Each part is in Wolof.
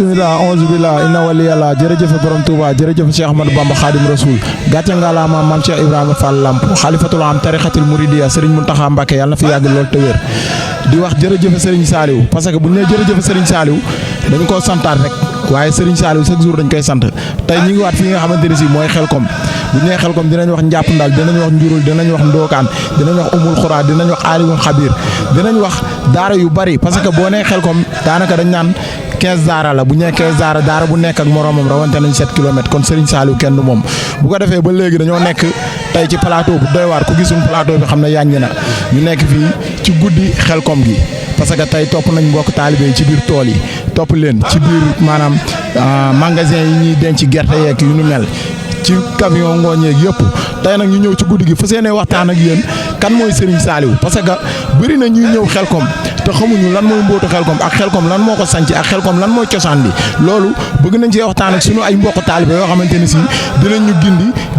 bismillah auzu billah inna waliyallah jërëjëf borom Touba jërëjëf Cheikh Ahmadou Bamba Khadim Rasoul gàcce ngalaama maam Cheikh Ibrahima Fall Lamp xalifatul am tarixatul muridiya Serigne Mountakha Mbacké yàlla na fi yàgg lool te wér di wax jërëjëf Serigne Saliou parce que bu ñu nee jërëjëf Serigne Saliou dañu koo santaat rek waaye Serigne Saliou chaque jour dañ koy sant tey ñu ngi waat fi nga xamante ne si mooy Xelkom bu ñu nee Xelkom dinañ wax njàpp ndal dinañ wax njurul dinañ wax ndookaan dinañ wax umul xuraa dinañ wax aalimul xabiir dinañ wax daara yu bari parce que boo nee Xelkom daanaka dañ naan 15 daara la bu ñu nee 15 daara bu nekk ak moromam rawante nañ 7 kilomètres kon Serigne Saliou kenn du moom bu ko defee ba léegi dañoo nekk tey ci plateau bu doy waar ku gisul plateau bi xam ne yàññi na ñu nekk fii ci guddi Xelkom gi parce que tey topp nañ mbokk taalibe yi ci biir tool yi topp leen ci biir maanaam magasin yi ñuy denc gerte yeeg yu nu mel ci camion ngooñ yeeg yëpp tey nag ñu ñëw ci guddi gi fas yéene waxtaan ak yéen kan mooy Serigne Saliou parce que bëri na ñuy ñëw Xelkom te xamuñu lan mooy mbootu Xelkom ak Xelkom lan moo ko sanc ak Xelkom lan mooy cosaan bi loolu bëgg nañ cee waxtaan ak sunu ay mbokk taalibe yoo xamante ni si dinañ ñu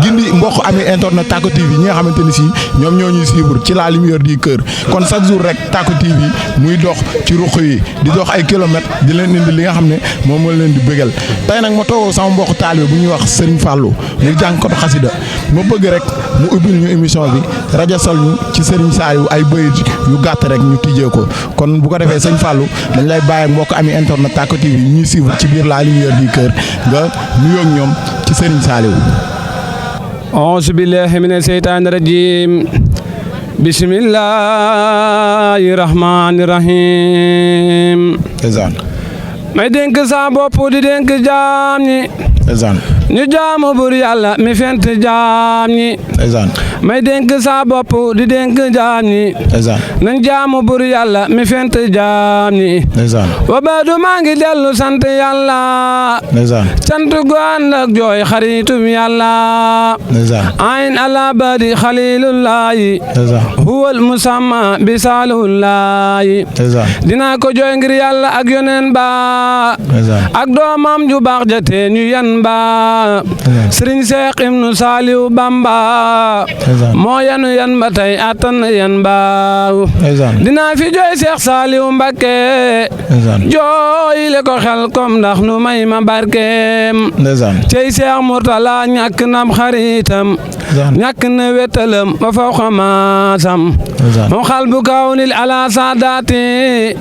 gindi mbokk ami internet Tacko TV ñi nga xamante ni si ñoom ñoo ñuy suivre ci la lumière du cœur kon chaque jour rek Tacko TV muy dox ci ruq yi di dox ay kilomètres di leen indi li nga xam ne moom moo leen di bëggal tey nag ma toogoo sama mbokk taalibe bu ñuy wax Serigne Fallou muy jàngkatu xasida ma bëgg rek mu ubbil ñu émission bi rajasal ñu ci Serigne Saliou ay bayit yu gàtt rek ñu tijjee ko kon bu ko defee sëñ Fallou dañ lay bàyyi ak mbokk ami internet Tacko TV yi ñuy suivre ci biir la lumière du cœur nga nuyoo ak ñoom ci Serigne Saliou. auzu billahi mina seytaani rajim bismillahi rahmani rahim. may dénk sa bopp di dénk jaam ñi ñu jaamu bur yàlla mi fent jaam ñi may dénk sa bopp di dénk jaam ñi nañ jaamu bur yàlla mi fent jaam ñi wa baadu maa ngi dellu sant yàlla sant gu ànd ak jooy xaritum yàlla ayn ala badi xalilullahi huwal musamma bi saalihullahi dinaa ko jooy ngir yàlla ak yonen ba ak doomam ju baax jate ñu yan ba Serigne Cheikh Ibnu Saliou Bamba moo yanu yan ba tey attan yan ba dinaa fi jooy Cheikh Saliou Mbacké jooy le ko Xelkom ndax nu may ma barkeem cey Cheikh Mourtala ñàkk nam xaritam ñàkk na wetalam ba faw xamaasam moom xal bu kawnil ala saadaati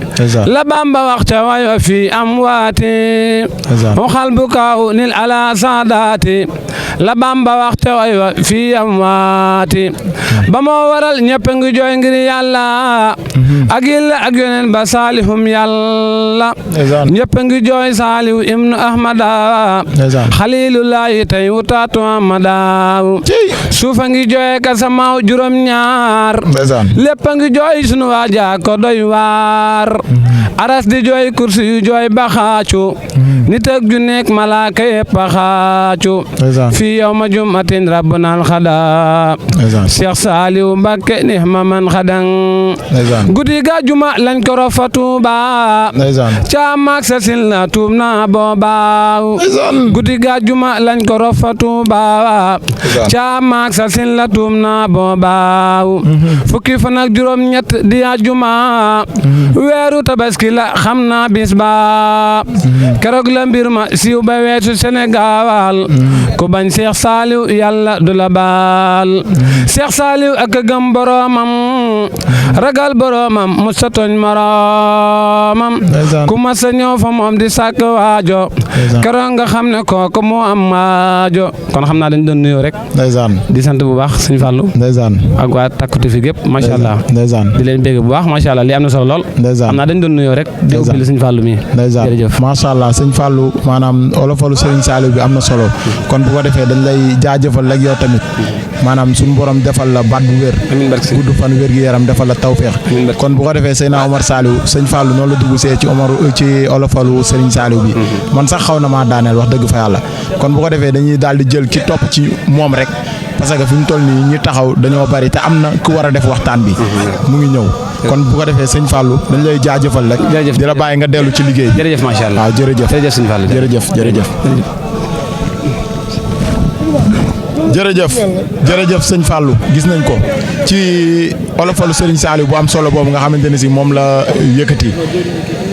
la Bamba wax ca wayo fi am waati moom xal bu kawnil ala saadaati la Bamba wax ca wayo fi am waati ba moo waral ñëpp ngi jooy ngir yàlla ak yilla ak yoneen ba saalihum yàlla ñëpp ngi jooy Saliou ibnu Ahmada xalilullahi tey wutaatu Ahmada suufa ngi jooy ka samaaw juróom ñaar lépp ngi jooy sunu waaja ko doy waar aras di jooy kursi yu jooy baxaacu nit ak ju nekk malaaka yépp xaacu fi yawma jumatin rabbuna alxada Cheikh Saliou Mbacké nihma man xadang guddi ga juma lañ ko rofa Tuuba ca maak sa sin la tuub na booba guddi ga juma lañ ko rofa Tuuba ca maak sa sin la tuub na booba fukki fan ak juróom ñett di juma weeru tabaski la xam na bis ba keroog la mbir ma siiw ba weesu Sénégal ku bañ Cheikh Saliou yàlla du la baal Cheikh Saliou ak gëm boromam ragal boromam musa tooñ moromam ku masa ñëw fa moom di sàkk waajo keroog nga xam ne kooku moo am waajo kon xam naa dañ doon nuyoo rek di sant bu baax sëñ Fallou ak waa Tacko TV gépp macha allah di leen bégg bu baax macha allah li am na solo lool xam naa dañ doon nuyoo rek di ubbi sëñ Fallou mi jërëjëf macha allah sëñ Fallou maanaam olofalu Serigne Saliou bi am na solo kon bu ko defee dañ lay jaajëfal rek yow tamit maanaam suñu borom defal la baat bu wér gudd fan wér gi yaram defal la tawféex kon bu ko defee Seydina Omar Saliou sëñ Fallou noonu la dugg see ci olofalu Serigne Saliou bi man sax xaw na maa daaneel wax dëgg fa yàlla kon bu ko defee dañuy daal di jël ki topp ci moom rek parce que fi mu toll nii ñi taxaw dañoo bari te am na ku war a def waxtaan bi mu ngi ñëw kon bu ko defee sëñ Fallou dañ lay jaajëfal rek di la bàyyi nga dellu ci liggéey bi jërëjëf macha allah waaw jërëjëf sëñ Fallou jërëjëf sëñ Fallou gis nañ ko ci olofalu Serigne Saliou bu am solo boobu nga xamante ne si moom la yëkkati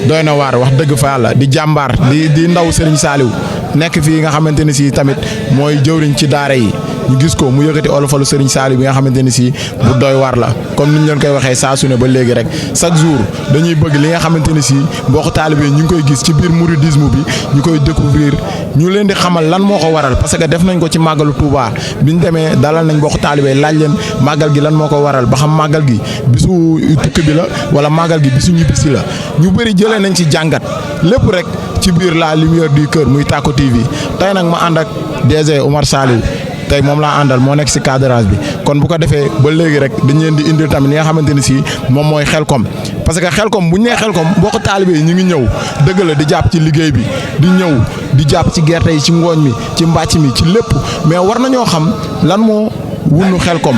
doy na waar wax dëgg fa yàlla di jàmbaar di ndaw Serigne Saliou nekk fii nga xamante ne si tamit mooy jëwriñ ci daara yi ñu gis ko mu yëkkati olofalu Serigne Saliou bi nga xamante ne si bu doy waar la comme ni ñu leen koy waxee saa su ne ba léegi rek chaque jour dañuy bëgg li nga xamante ne si mbokku taalibe ñu ngi koy gis ci biir mouridisme bi ñu koy découvrir ñu leen di xamal lan moo ko waral parce que def nañ ko ci màggalu Touba bi ñu demee dalal nañ mbokku taalibe laaj leen màggal gi lan moo ko waral ba xam màggal gi bisu tukki bi la wala màggal gi bisu ñibbisi la ñu bëri jëlee nañ ci jàngat lépp rek ci biir la lumière du cœur muy Tacko TV tey nag ma ànd ak DG Oumar Saliou tey moom laa àndal moo nekk si cadrage bi kon bu ko defee ba léegi rek dañ leen di indil tamit li nga xamante ni si moom mooy Xelcom parce que Xelcom bu ñu nee Xelcom mbokku taalibe yi ñu ngi ñëw dëgg la di jàpp ci liggéey bi di ñëw di jàpp ci gerte yi ci ngooñ mi ci mbàcc mi ci lépp mais war nañoo xam lan moo wunu Xelcom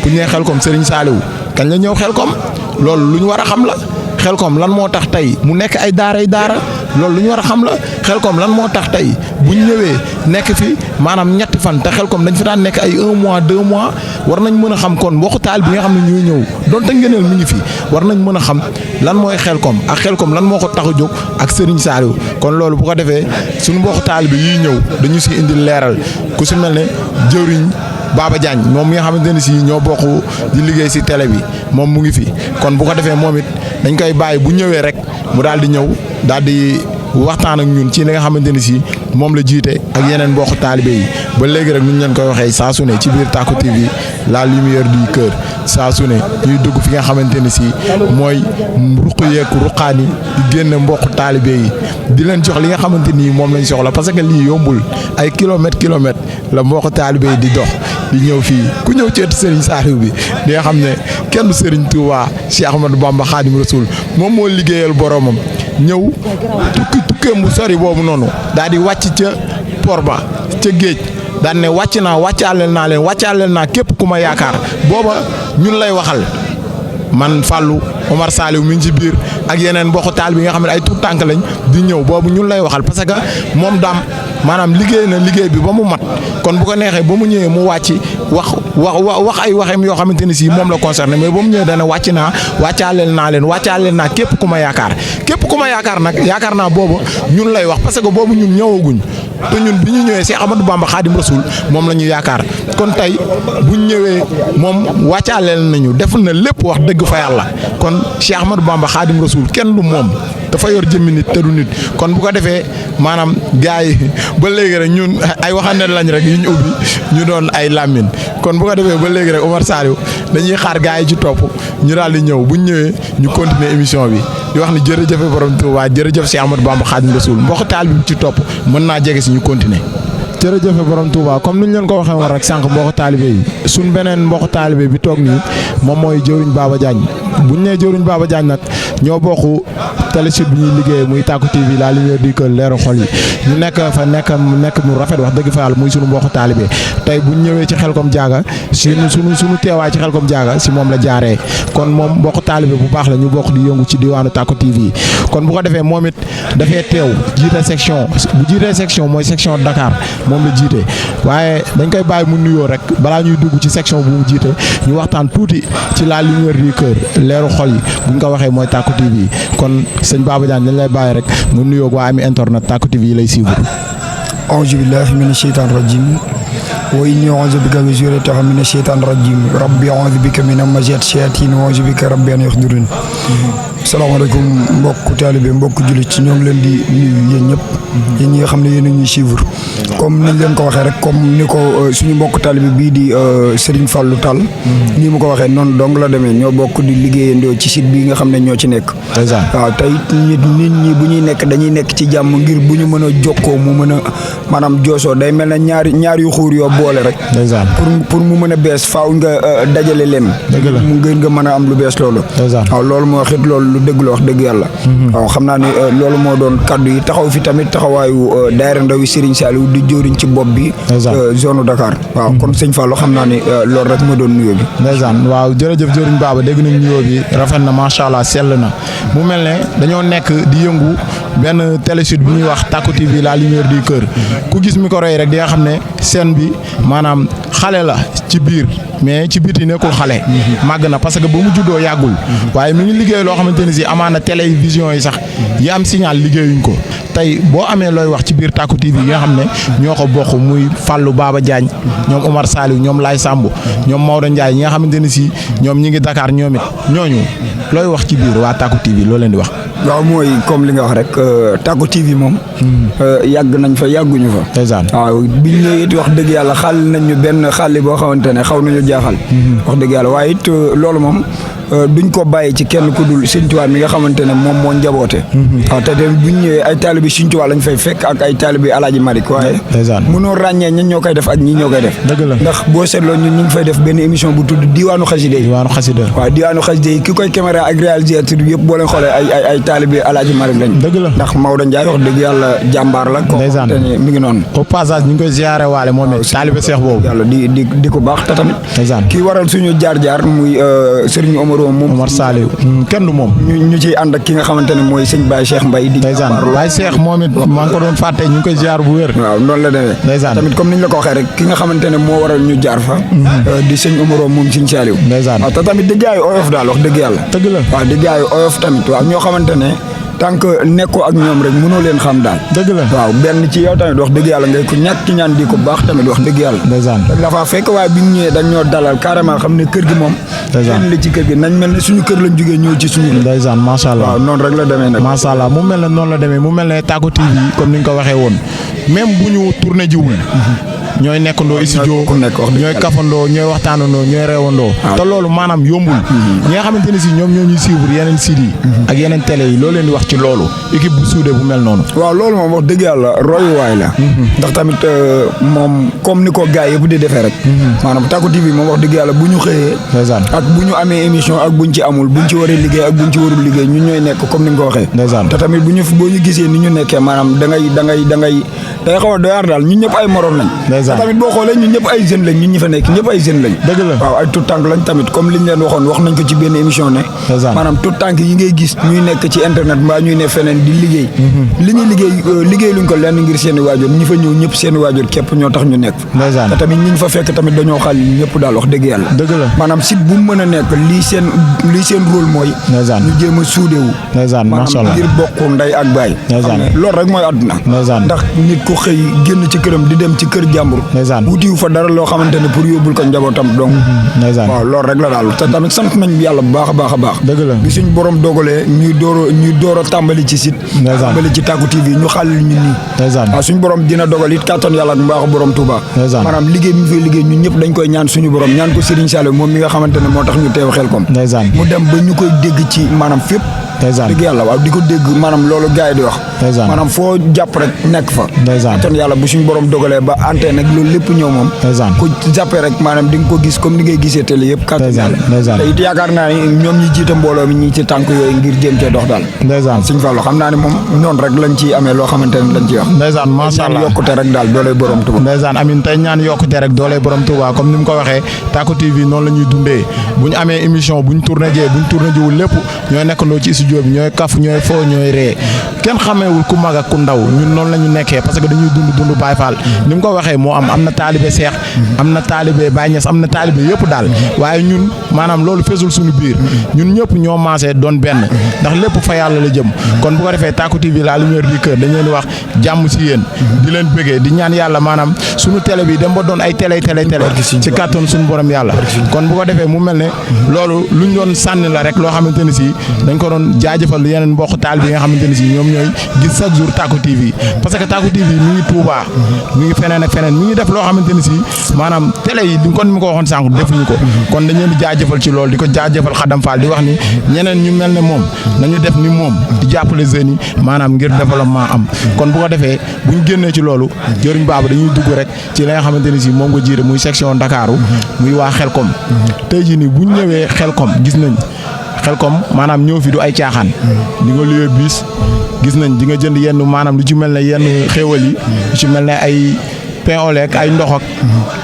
bu ñu nee Xelcom Serigne Saliou kañ la ñëw Xelcom loolu lu ñu war a xam la Xelcom lan moo tax tey mu nekk ay daara loolu lu ñu war a xam la Xelcom lan moo tax tey bu ñu ñëwee nekk fi maanaam ñetti fan te Xelcom dañ fi daan nekk ay 1 mois 2 mois war nañ mën a xam kon mbokku taal bi nga xam ne ñuy ñëw donte ngëneel mi ngi fi war nañ mën a xam lan mooy Xelcom ak Xelcom lan moo ko tax a jóg ak Serigne Saliou kon loolu bu ko defee suñu mbokku taal bi yiy ñëw dañu si indil leeral ku si mel ne jëwriñ Baba Diagne moom mi nga xamante ne si ñoo bokk di liggéey si télé bi moom mu ngi fi kon bu ko defee moom it dañ koy bàyyi bu ñëwee rek mu daal di ñëw daal di waxtaan ak ñun ci li nga xamante ne si moom la jiite ak yeneen mbokku taalibe yi ba léegi rek nu ñu leen koy waxee saa su ne ci biir Tacko TV la lumière du cœur saa su ne ñuy dugg fi nga xamante ne si mooy ruq yeeg ruqaani di génn mbokku taalibe yi di leen jox li nga xamante ni moom lañ soxla parce que lii yombul ay kilomètres la mbokku taalibe yi di dox di ñëw fii ku ñëw ci ëtt Serigne Saliou bi di nga xam ne kenn du Serigne Touba Cheikh Ahmadou Bamba Khadim Rasoul moom moo liggéeyal boromam ñëw tukkeem bu sori boobu noonu daal di wàcc ca port ba ca géej daan ne wàccaaleel naa képp ku ma yaakaar booba ñun lay waxal man Fallou Oumar Saliou mi ngi ci biir ak yeneen mbokku taal bi nga xam ne ay tuut tànk lañ di ñëw boobu ñun lay waxal parce que moom daam maanaam liggéey na liggéey bi ba mu mat kon bu ko neexee ba mu ñëwee mu wàcc wax ay waxem yoo xamante ni si moom la concerné mais ba mu ñëwee dana wàccaaleel naa képp ku ma yaakaar nag yaakaar naa boobu ñun lay wax parce que boobu ñun ñëwaguñ te ñun bi ñu ñëwee Cheikh Ahmadou Bamba Khadim Rasoul moom la ñu yaakaar kon tey buñ ñëwee moom wàccaaleel nañu def na lépp wax dëgg fa yàlla kon Cheikh Ahmadou Bamba Khadim Rasoul kenn du moom dafa yor jëmmi nit te du nit kon bu ko defee maanaam gars yi ba léegi rek ñun ay waxande lañ rek yu ñu ubbi ñu doon ay làmmiñ kon bu ko defee ba léegi rek Oumar Saliou dañuy xaar gars yi ci topp ñu daal di ñëw buñ ñëwee ñu continuer émission bi di wax ni jërëjëf borom Touba jërëjëf Cheikh Ahmadou Bamba Khadim Rasoul mbokk taal bi ci topp mën naa jege si ñu continuer. jërëjëf borom Touba comme ni ñu leen ko waxee woon rek sànq mbokk taalibe yi suñ beneen mbokk taalibe bi toog nii moom mooy jëwriñ Baba Diagne bu ñu nee jëwriñ Baba Diagne nag ñoo bokk téléchute bi ñuy liggéey muy Tacko TV la lumière du cœur leeru xol yi ñu nekk mu rafet wax dëgg fa yàlla muy sunu mbokk taalibe tey bu ñu ñëwee ci Xelcom Diaga sunu teewaay ci Xelcom Diaga si moom la jaaree kon moom mbokk taalibe bu baax la ñu bokk di yëngu ci diwaanu Tacko TV kon bu ko defee moom it dafay teew jiite section bu jiitee section mooy section Dakar moom la jiite waaye dañ koy bàyyi mu nuyoo rek balaa ñuy dugg ci section bu mu jiite ñu waxtaan tuuti ci la lumière du cœur leeru xol yi buñ ko waxee mooy Tacko TV kon sëñ Baba Diagne dañ lay bàyyi rek mu nuyoo waa ami internet Tacko TV yi lay suivre. auzu billahi mina sheytaani rajim wa inni auzu bika min zurriyati mina sheytaani rajim rabbi auzu bika min hamazati shayatin wa auzu bika rabbi an yahdurun. salaamaaleykum mbokk taalibe mbokk jullit ci ñoo ngi leen di nuyu yéen ñëpp yéen ñi nga xam ne yéen a ñuy suivre comme niñ leen ko waxee rek comme ni ko suñu mbokk taalibe bii di Serigne Fallou Tall nii mu ko waxee noonu dong la demee ñoo bokk di liggéeyandoo ci site bii nga xam ne ñoo ci nekk waaw tey nit ñi bu ñuy nekk dañuy nekk ci jàmm ngir bu ñu mën a jokkoo mu mën a maanaam joosoo day mel ne ñaar yu xuur yoo boole rek pour mu mën a bees faaw nga dajale leen mu ngeen nga mën a am lu bees loolu waaw loolu moo xit loolu lu dëgg la wax dëgg yàlla waaw xam naa ne loolu moo doon kaddu yi taxaw fi tamit taxawaayu daayira ndawi Serigne Saliou di jëriñ ci bopp bi zone Dakar waaw kon sëñ Fallou xam naa ne loolu rek moo doon nuyoo bi ndeysaan waaw jërëjëf jëriñ Baba dégg nañ nuyoo bi rafet na macha allah sell na mu mel ne dañoo nekk di yëngu benn télésud bu ñuy wax Tacko TV la lumière du cœur ku gis micro yi rek di nga xam ne scène bi maanaam xale la ci biir mais ci biti nekkul xale màgg na parce que ba mu juddoo yàggul waaye mi ngi liggéey loo xamante ni si amaana télévision yi sax yi am signal liggéeyuñ ko tey boo amee looy wax ci biir Tacko TV yi nga xam ne ñoo ko bokk muy Fallou Baba Diagne ñoom Omar Saliou ñoom Lay Samb ñoom Maodo Ndiaye ñi nga xamante ni si ñoom ñi ngi Dakar ñoom it ñooñu looy wax ci biir waa Tacko TV loo leen di wax. waaw mooy comme li nga wax rek Tacko TV moom. yàgg nañ fa yàgguñu fa. ndeysaan waaw biñ ñëwee it wax dëgg yàlla xaal nañ ñu benn xaali boo xamante ne xaw nañu jaaxal. wax dëgg yàlla waaye it loolu moom. duñ ko bàyyi ci kenn ku dul Sëñ Tuubaa mi nga xamante ne moom moo njaboote. waaw te tamit buñ ñëwee ay taalibi Sëñ Tuubaa lañ fay fekk ak ay taalibi Alaaji Malik waaye. mënoo ràññee ñan ñoo koy def ak ñii ñoo koy def. dëgg la ndax boo seetloo ñun ñu ngi fay def benn émission bu tudd Diwaanu Xasida yi. Diwaanu Xasida waaw Diwaanu Xasida yi ki koy caméra ak réalisateur bi yëpp boo leen xoolee ay taalibi Alaaji Malik lañ. dëgg la ndax Maodo Ndiaye wax dëgg yàlla jàmbaar la. ndeysaan koo xamante ne mi ngi noonu. au passage ñu ngi koy ziare waale moom it taalibe Seex boobu. yàlla di ko baax te tamit. ndeysaan kii waral suñu jaar muy Serigne Omar Saliou kenn du moom ñu ciy ànd ak ki nga xamante ne mooy sëñ Baye Cheikh Mbaye di Baye Cheikh moom it maa ngi ko doon fàtte ñu ngi koy ziar bu wér waaw noonu la demee ndeysaan tamit comme niñ la ko waxee rek ki nga xamante ne moo waral ñu jaar fa di sëñ Omaro moom sëñ Saliou ndeysaan waaw te tamit di gars yi oyof daal wax dëgg yàlla dëgg la waaw di gars yi oyof tamit waaw ñoo xamante ne tant que nekkoo ak ñoom rek mënoo leen xam daal dëgg la waaw benn ci yow tamit wax dëgg yàlla ngay ko ñàkk ci ñaan di ko baax tamit wax dëgg yàlla ndeysaan la fa fekk waaye bi ñu ñëwee dañ ñoo dalal carrément xam ne kër gi moom kenn li ci kër gi nañ mel ne suñu kër lañ jógee ñëw ci suñu ndeysaan macha allah waaw noonu rek la demee nag macha allah mu mel ne noonu la demee mu mel ne Tacko TV comme ni ñu ko waxee woon même bu ñu tourné jiwul ñooy nekkandoo studio ñooy kafandoo ñooy waxtaanandoo ñooy reewandoo te loolu maanaam yombul ñi nga xamante ne si ñoom ñoo ñuy suivre yeneen sites yi ak yeneen télé yi loo leen di wax ci loolu équipe bu suudee bu mel noonu waaw loolu moom wax dëgg yàlla royuwaay la ndax tamit moom comme ni ko gars yëpp di defee rek maanaam Tacko TV moom wax dëgg yàlla bu ñu xëyee ak bu ñu amee émission ak buñ ci amul buñ ci waree liggéey ak buñ ci warul liggéey ñun ñooy nekk comme ni nga ko waxee te tamit boo ñu gisee ni ñu nekkee maanaam da ngay xaw a doyaar daal ñun ñëpp ay morom lañ tamit boo xoolee ñun ñëpp ay jeunes lañ ñun ñi fa nekk ñëpp ay jeunes lañ dëgg la waaw ay tout tànk lañ tamit comme liñ leen waxoon wax nañ ko ci benn émission ne maanaam tout tànk yi ngay gis ñuy nekk ci internet mbaa ñuy ne feneen di liggéey li ñuy liggéey luñ ko lenn ngir seen i waajur ñi fa ñëw ñëpp seen i waajur képp ñoo tax ñu nekk te tamit ñi fa fekk tamit dañoo xal ñëpp daal wax dëgg yàlla dëgg la maanaam site bu mu mën a nekk lii seen rôle mooy ñu jéem a suudewu maanaam ngir bokk ndey ak baay loolu rek mooy àdduna ndax nit ku xëy génn ci këram di dem ci kër jàmbur wutiwu fa dara loo xamante ne pour yóbbul ko njabootam donc waaw loolu rek la daal te tamit sant nañ yàlla bu baax a baax a baax bi suñ borom dogalee ñuy door a tàmbali ci site tàmbali ci Tacko TV ñu xàll ñu nii waaw suñ borom dina dogal it kàttan yàlla ak mbaaxu borom Touba maanaam liggéey mi fay liggéey ñun ñëpp dañ koy ñaan suñu borom ñaan ko Serigne Saliou moom mi nga xamante ne moo tax ñu teew Xelkom mu dem ba ñu koy dégg ci maanaam fépp dëgg yàlla waaw di ko dégg maanaam loolu gars yi di wax maanaam foo jàpp rek nekk fa kàttan yàlla bu suñu borom dogalee ba antenne nag loolu lépp ñëw moom ku jàppee rek maanaam di nga ko gis comme ni ngay gisee télé yëpp kàttan yàlla te it yaakaar naa ni ñoom ñi jiite mbooloo mi ñi ci tànk yooyu ngir jéem cee dox daal Sëñ Fallu xam naa ne moom noonu rek lañ ci amee loo xamante ne lañ ci wax ndeysaan macha allah yokkute rek daal dooley borom Touba ndeysaan amin tey ñaan yokkute rek dooley borom Touba comme ni mu ko waxee Tacko TV noonu la ñuy dundee bu ñu amee émission bu ñu tourné jiwul lépp ñooy nekkandoo ci studio bi ñooy kaf ñooy foo ñooy ree kenn xameewul ku mag ak ku ndaw ñun noonu la ñu nekkee parce que dañuy dund Baye Fall ni mu ko waxee moo am na taalibe Seex am na taalibe Baye Niass am na taalibe yëpp daal waaye ñun maanaam loolu feesul suñu biir ñun ñëpp ñoo maasee doon benn ndax lépp fa yàlla la jëm kon bu ko defee Tacko TV la lumière du cœur dañ leen di wax jàmm si yéen di leen bëggee di ñaan yàlla maanaam suñu télé bi dem ba doon ay télé ci kàttan suñu borom yàlla kon bu ko defee mu mel ne loolu luñ doon sànni la rek loo xamante ne si dañ ko doon jaajëfal yeneen mbokk taal bi nga xamante ne si ñoom ñooy gis chaque jour Tacko TV parce que Tacko TV mi ngi Touba mi ngi feneen ak feneen mi ngi def loo xamante ne si maanaam télé yi kon mi ko waxoon sànq defuñu ko kon dañ leen di jaajëfal ci loolu di ko jaajëfal Xadam Fall di wax ni ñeneen ñu mel ne moom nañu def ni moom di jàppale jeunes yi maanaam ngir développement am kon bu ko defee bu ñu génnee ci loolu jëriñ baaba dañuy dugg rek ci li nga xamante ne si moom nga jiite muy section Ndakaaru muy waa Xelkom tey jii nii bu ñu ñëwee Xelkom gis nañ Xelkom maanaam ñëw fi du ay caaxaan di nga luyee bis gis nañ di nga jënd yenn maanaam lu ci mel ne yenn xéewal yi lu ci mel ne ay pain au lait ay ndox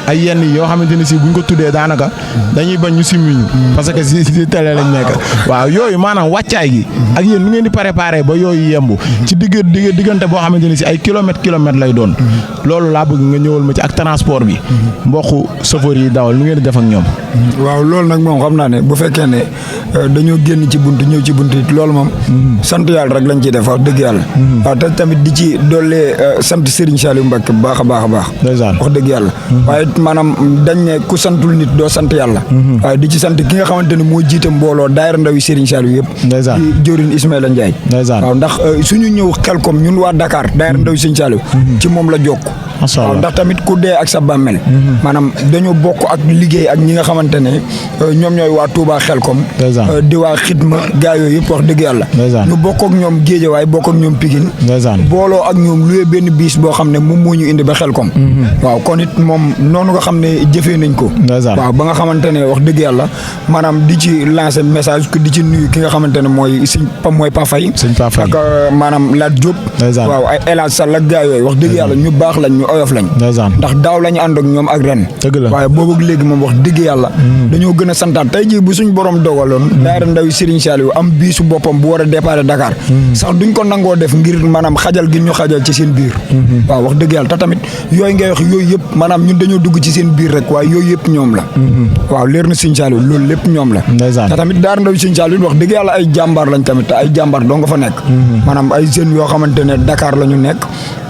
ak ay yenn yi yoo xamante ni si buñ ko tuddee daanaka dañuy bañ ñu simmiñu parce que si télé lañ nekk waaw yooyu maanaam wàccaay gi ak yéen nu ngeen di préparé ba yooyu yemb ci diggante boo xamante ni si ay kilomètre lay doon loolu laa bëgg nga ñëwal ma ci ak transport bi mbokku chauffeur yi dawal nu ngeen di def ak ñoom. waaw loolu nag moom xam naa ne bu fekkee ne dañoo génn ci bunt ñëw ci bunt it loolu moom sant yàlla rek lañ ciy def wax dëgg yàlla waaw te tamit di ci dollee sant Serigne Saliou Mbacké bu baax a baax a baax wax dëgg yàlla waaye maanaam dañ ne ku santul nit doo sant yàlla waaye di ci sant ki nga xamante ne moo jiite mbooloo daayira ndaw yi Serigne Saliou yëpp di jëwriñ Ismaïla Ndiaye waaw ndax suñu ñëw Xelkom ñun waa Dakar daayira ndaw yi Serigne Saliou ci moom la jokk waaw ndax tamit ku dee ak sa bàmmel maanaam dañoo bokk ak liggéey ak ñi nga xamante ne ñoom ñooy waa Touba Xelkom di waa xidma gaa yooyu yëpp wax dëgg yàlla ñu bokk ak ñoom Géejawaay bokk ak ñoom Pikine booloo ak ñoom luwee benn biis boo xam ne moom moo ñu indi ba Xelkom waaw kon it moom noonu nga xam ne jëfee nañ ko waaw ba nga xamante ne wax dëgg yàlla maanaam di ci lancer message di ci nuyu ki nga xamante ne mooy mooy Pafay ak maanaam Lat Diop waaw ay El Hadj Sall ak gaa yooyu wax dëgg yàlla ñu baax lañ ñu oyof lañ ndax daaw lañu ànd ak ñoom ak ren waaye boobu ak léegi moom wax dëgg yàlla dañoo gën a santaat tey jii bu suñ borom dogaloon daayira ndaw yi Serigne Saliou am biisu boppam bu war a départ Dakar sax duñ ko nangoo def ngir maanaam xajal gi ñu xajal ci seen biir waaw wax dëgg yàlla te tamit yooyu ngay wax yooyu yëpp maanaam ñun dañoo dugg ci seen biir rek waaye yooyu yëpp ñoom la waaw leer na Serigne Saliou loolu lépp ñoom la te tamit daayira ndaw yi Serigne Saliou wax dëgg yàlla ay jàmbaar lañ tamit te ay jàmbaar doo nga fa nekk maanaam ay jeunes yoo xamante ne Dakar la ñu nekk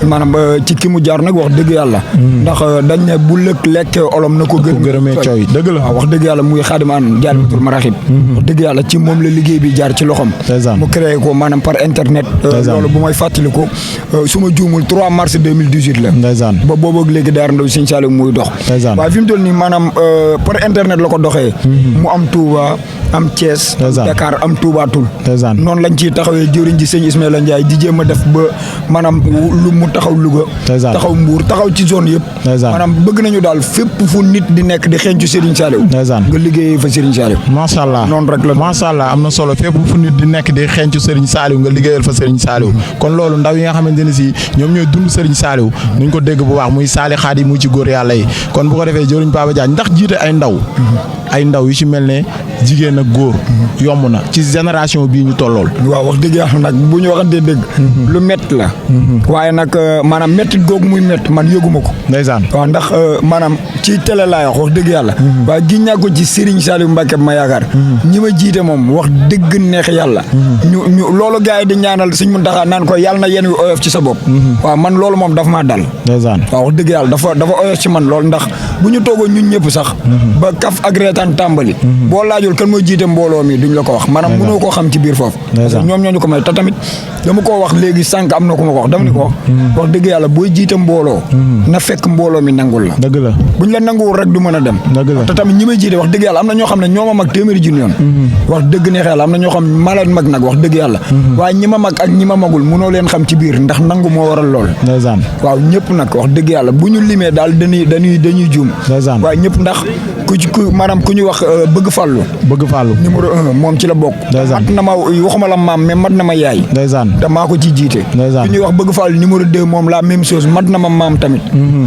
maanaam ci ki mu jaar nag wax dëgg yàlla ndax dañ ne bu lëkk lekkee olom na ko gërëmee cooy dëgg la waaw wax dëgg yàlla muy Xaadim An Jaalibatul Maraxib wax dëgg yàlla ci moom la liggéey bi jaar ci loxom mu créé ko maanaam par internet loolu bu may fàttali ko su ma juumul 3 mars 2018 la ba boobu ak léegi daayira ndaw yi Serigne Saliou muy dox waaye fi mu toll nii maanaam par internet la ko doxee mu am Touba am Thiès Dakar am Touba Toul noonu lañ ciy taxawee jëriñ ji sëñ Ismaïla Ndiaye di jéem a def ba maanaam lu mu taxaw Louga taxaw Mbour taxaw ci zone yëpp maanaam bëgg nañu daal fépp fu nit di nekk di xeeñ ci Serigne Saliou nga liggéey fa Serigne Saliou macha allah noonu rek la macha allah am na solo fépp fu nit di nekk di xeeñ ci Serigne Saliou nga liggéeyal fa Serigne Saliou kon loolu ndaw yi nga xamante ne si ñoom ñooy dund Serigne Saliou nuñ ko dégg bu baax muy saali xaat yi muy ci góor yàlla yi kon bu ko defee jëriñ Baba Diagne ndax jiite ay ndaw yu ci mel ne jigéen ak góor yomb na ci génération bii ñu tollool waaw wax dëgg yàlla nag bu ñu waxantee dëgg lu métti la waaye nag maanaam métti googu muy métti man yëguma ko ndeysaan waaw ndax maanaam ci télé laa wax dëgg yàlla waaye giñ naa ko ci Serigne Saliou Mbacké ma yaakaar ñi ma jiite moom wax dëgg neex yàlla ñu loolu gars yi di ñaanal Sëñ Muntaxa naan ko yàlla na yéen wi oyof ci sa bopp waaw man loolu moom dafa maa dal ndeysaan waaw wax dëgg yàlla dafa oyof ci man loolu ndax bu ñu toogoo ñun ñëpp sax ba kaf ak reetaan tàmbali boo laajul kan mooy jiite mbooloo mi duñ la ko wax maanaam mënoo koo xam ci biir foofu parce que ñoom ñooñu ko may te tamit dama koo wax léegi sànq am na ku ma ko wax dama ni ko wax dëgg yàlla booy jiite mbooloo na fekk mbooloo mi nangul la dëgg la buñ la nanguwul rek du mën a dem te tamit ñi may jiite wax dëgg yàlla am na ñoo xam ne ñoo ma mag téeméeri junni yoon wax dëgg neex yàlla am na ñoo xam maleen mag nag wax dëgg yàlla waaye ñi ma mag ak ñi ma magul mënoo leen xam ci biir ndax nangu moo waral lool waaw ñëpp nag wax dëgg yàlla bu ñu limee daal dañuy juum waaye ñëpp ndax ku maanaam ku ñu wax bëgg fàllu numéro 1 moom ci la bokk mat na ma waxuma la maam mais mat na ma yaay te maa ko ci jiite ku ñuy wax bëgg fàllu numéro 2 moom la même chose mat na ma maam tamit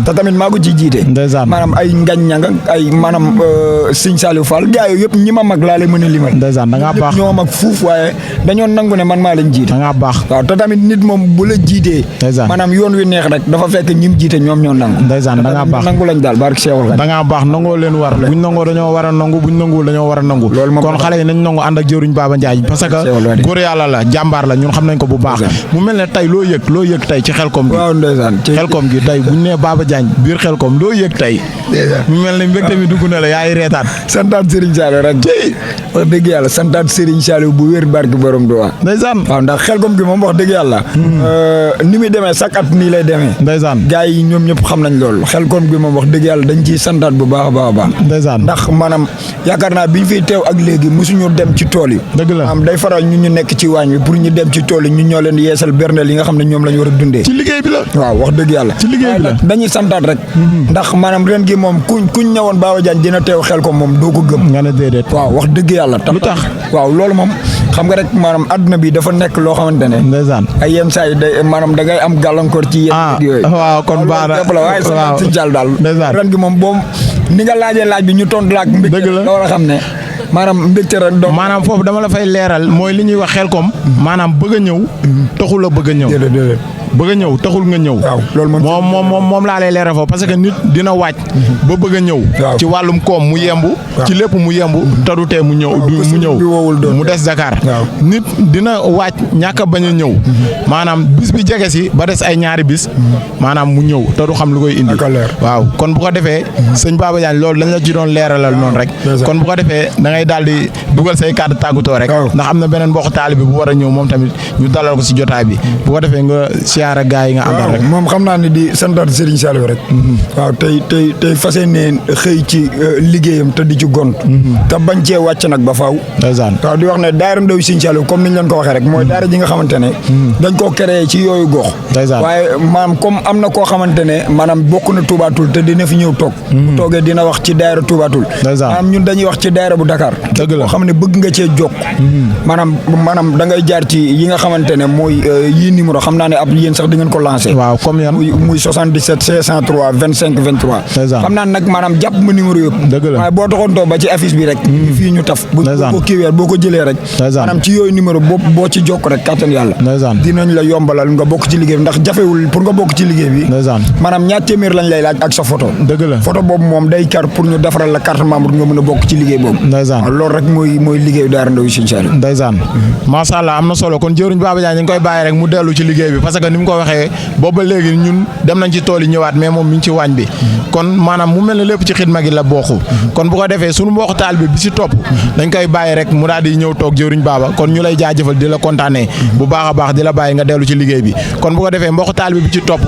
te tamit maa ko ci jiite maanaam ay ngañ ñanga ay maanaam Sëñ Saliou Fall gaa yooyu yëpp ñi ma mag laa lay mën a limal da nga baax ñoo mag fuuf waaye dañoo nangu ne man maa leen jiite da nga baax waaw te tamit nit moom bu la jiitee maanaam yoon wi neex rek dafa fekk ñim jiite ñoom ñoo nangu da nga baax nangu lañ daal barke Cheikhul da nga baax nangoo leen war buñ nangoo dañoo war a nangu buñ nanguwul dañoo war a nangu kon xale yi nañ nangu ànd ak jëruñ Baba Diagne parce que góor yàlla la jàmbaar la ñun xam nañ ko bu baax mu mel ne tey loo yëg tey ci Xelkom gi waaw ndeysaan Xelkom gi tey buñ nee Baba Diagne biir Xelkom loo yëg tey mu mel ne mbégte mi dugg na la yaay reetaat santaat Serigne Saliou rek wax dëgg yàlla santaat Serigne Saliou bu wér barke borom Tuubaa ndeysaan waaw ndax Xelkom gi moom wax dëgg yàlla ni muy demee chaque at nii lay demee ndeysaan gars yi ñoom ñëpp xam nañ loolu Xelkom gi moom wax dëgg yàlla dañ ciy santaat bu baax a baax a baax ndeysaan ndax maanaam yaakaar naa bi ñu fiy teew xew ak léegi mosuñu dem ci tool yi. dëgg la day faral ñu nekk ci waañ bi pour ñu dem ci tool yi ñu ñoo leen yeesal berneel yi nga xam ne ñoom la ñu war a dundee. ci liggéey bi la. waaw wax dëgg yàlla. ci liggéey bi la dañuy santaat rek. ndax maanaam ren gi moom kuñ ñëwoon Baba Diagne dina teew xel ko moom doo ko gëm. nga ne déedéet. waaw wax dëgg yàlla. lu tax waaw loolu moom xam nga rek maanaam adduna bi dafa nekk loo xamante ne. ndeysaan ay yenn saa yi day maanaam da ngay am gàllankoor ci yenn yooyu. waaw kon baax na waaye sant si jàll daal. ndeysaan ren gi moom boobu ni nga laajee laaj bi ñu tontu la ak mbégte. dëgg la nga war a xam ne maanaam mbégte ren doom. maanaam foofu dama la fay leeral mooy li ñuy wax Xelcom. maanaam bëgg a ñëw. taxul a bëgg a ñëw. bëgg a ñëw taxul nga ñëw. waaw loolu moom laa lay leeral foofu parce que nit dina wàcc. ba bëgg a ñëw. ci wàllum koom mu yemb. ci lépp mu yemb te du tee mu ñëw mu des Dakar. nit dina wàcc ñàkk a bañ a ñëw. maanaam bis bi jege si ba des ay ñaari bis. maanaam mu ñëw te du xam lu koy indi. waaw kon bu ko defee sëñ Baba Diagne loolu dañ la ci doon leeralal noonu rek. kon bu ko defee da ngay daal di dugal say kàddu tàggatoo rek. ndax am na beneen mbokk taalibe bu war a ñëw moom tamit ñu dalal ko si jotaay bi bu ko defee nga siyaara gaa yi nga àndal rek. moom xam naa ne di santaat Serigne Saliou rek. waaw tey fas yéene xëy ci liggéeyam te di ci gont. te bañ cee wàcc nag ba faaw. waaw di wax ne daayira ndaw Serigne Saliou comme niñ leen ko waxee rek mooy daayira ji nga xamante ne. dañ koo créé ci yooyu gox. waaye maanaam comme am na koo xamante ne maanaam bokk na Touba Toul te dina fi ñëw toog. bu toogee dina wax ci daayira Touba Toul. maanaam ñun dañuy wax ci daayira bu Dakar. dëgg la koo xam ne bëgg nga cee jokk. maanaam da ngay jaar ci yi nga xamante ne mooy yii numéro xam naa ne ab yéen sax di ngeen ko lancé. waaw comme yan muy 77 503 25 23. xam naa nag maanaam jàpp ma numéro yëpp. dëgg la waaye boo doxantoo ba ci affiche bi rek. fii ñu taf. boo ko kiiwee boo ko jëlee rek. maanaam ci yooyu numéro boo ci jokk rek kattan yàlla. dinañ la yombalal nga bokk ci liggéey bi ndax jafewul pour nga bokk ci liggéey bi. maanaam ñaar téeméer lañ lay laaj ak sa photo. dëgg la photo boobu moom day kar pour ñu defaral la carte membre nga mën a bokk ci liggéey boobu. loolu rek mooy liggéeyu daara ndaw Serigne Saliou. ndeysaan macha allah am na solo kon jëwriñ Baba Diagne ñu ngi koy bàyyi rek mu dellu ci liggéey bi parce que ni mu ko waxee booba léegi ñun dem nañ ci tool yi ñëwaat mais moom mi ngi ci waañ bi kon maanaam mu mel ne lépp ci xidma gi la bokku kon bu ko defee suñu mbokk taal bi si topp dañ koy bàyyi rek mu daal di ñëw toog jëwriñ Baba kon ñu lay jaajëfal di la kontaanee bu baax a baax di la bàyyi nga dellu ci liggéey bi kon bu ko defee mbokk taal bi ci topp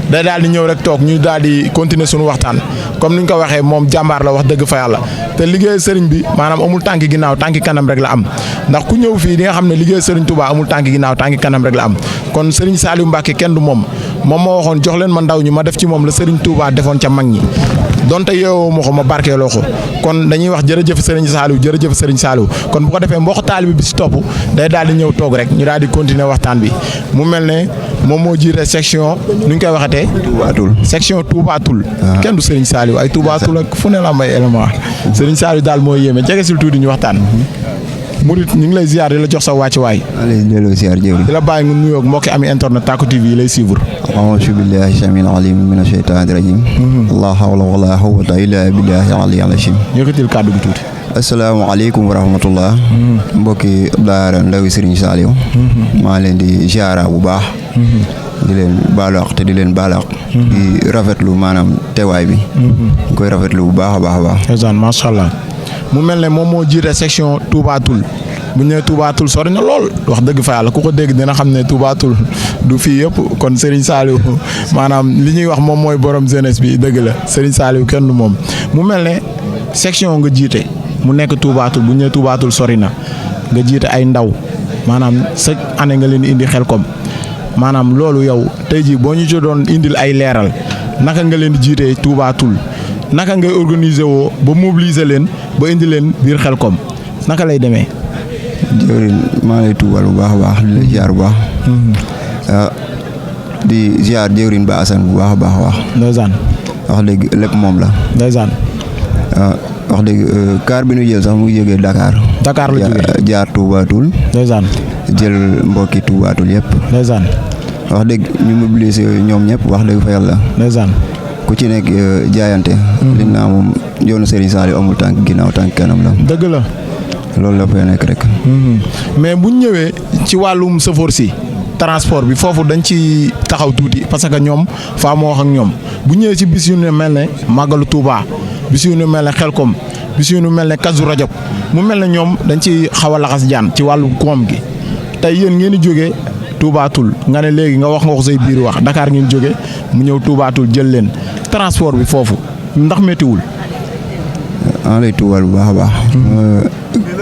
day daal di ñëw rek toog ñu daal di continuer suñu waxtaan comme ni ñu ko waxee moom jàmbaar la wax dëgg fa yàlla te liggéey sëriñ bi maanaam amul tànki ginnaaw tànki kanam rek la am ndax ku ñëw fii di nga xam ne liggéey sëriñ Touba amul tànki ginnaaw tànki kanam rek la am kon sëriñ Saliou Mbacke kenn du moom moo waxoon jox leen ma ndaw ñi ma def ci moom la sëriñ Touba defoon ca mag ñi donte yeewoo ma ko ma barkeeloo ko kon dañuy wax jërëjëf sëriñ Saliou kon bu ko defee mbokk taalibe bi si topp day daal di ñëw toog rek ñu daal di continuer waxtaan bi mu mel ne moom moo jiite section nu ñu koy waxatee. Touba Toul section Touba Toul. kenn du sëriñ Saliou ay Touba Toul ak fu ne la am ay élément sëriñ Saliou daal mooy yéeme jege sil tuuti ñu waxtaan. Murit ñu ngi lay ziar di la jox sa wàccuwaay. di la bàyyi nga nuyoo ak mbokki ami internet Tacko TV yi lay suivre. a'uuzu billahi samiil aliim mina shaytaani rajiim. laa hawla wa laa quwwata illaa billahi al-aliyyil aziim. yëkkatil kàddu gi tuuti. asalaamaaleykum wa rahmatullah. mbokki daara ndawi Serigne Saliou. maa leen di ziara bu baax. di leen baalaax te di leen baalaax. di rafetlu maanaam teewaay bi. ñu koy rafetlu bu baax a baax a baax. macha allah. mu mel ne moom moo jiite section Touba Toul bu ñu nee Touba Toul sori na lool wax dëgg fa yàlla ku ko dégg dina xam ne Touba Toul du fii yëpp kon Serigne Saliou maanaam li ñuy wax moom mooy borom jeunesse bi dëgg la Serigne Saliou kenn du moom. mu mel ne section nga jiite mu nekk Touba Toul bu ñu nee Touba Toul sori na nga jiite ay ndaw maanaam chaque année nga leen indi Xelcom maanaam loolu yow tey jii boo ñu ci doon indil ay leeral naka nga leen di jiitee Touba Toul naka ngay organiser woo ba mobiliser leen ba indi leen biir Xelcom naka lay demee. jëwriñ maa lay tuubal bu baax a baax di la ziar bu baax. di ziar jëwriñ Ba Assane bu baax a baax a baax. ndeysaan. wax dëgg lépp moom la. ndeysaan. wax dëgg car bi ñu jël sax mu ngi jógee Dakar. Dakar la jógee jaar Touba Toul. ndeysaan. jël mbokki Touba Toul yëpp. ndeysaan. wax dëgg ñu mobiliser ñoom ñëpp wax dëgg fa yàlla. ndeysaan. ku ci nekk jaayante. li naa moom yoonu Serigne Saliou amul tànk ginnaaw tànk kanam la. dëgg la. loolu la fay nekk rek. mais bu ñu ñëwee ci wàllum sëfoor si transport bi foofu dañ ci taxaw tuuti parce que ñoom faa moo wax ak ñoom bu ñëwee ci bis yu ne mel ne màggalu Touba bis yu ne mel ne Xelcom bis yu ne mel ne Kazu Rajab mu mel ne ñoom dañ ci xaw a laxas jaan ci wàllu koom gi tey yéen ngeen di jógee Touba Toul nga ne léegi nga wax say biir wax Dakar ngeen jóge mu ñëw Touba Toul jël leen transport bi foofu ndax méttiwul. lay tuwal bu baax a baax.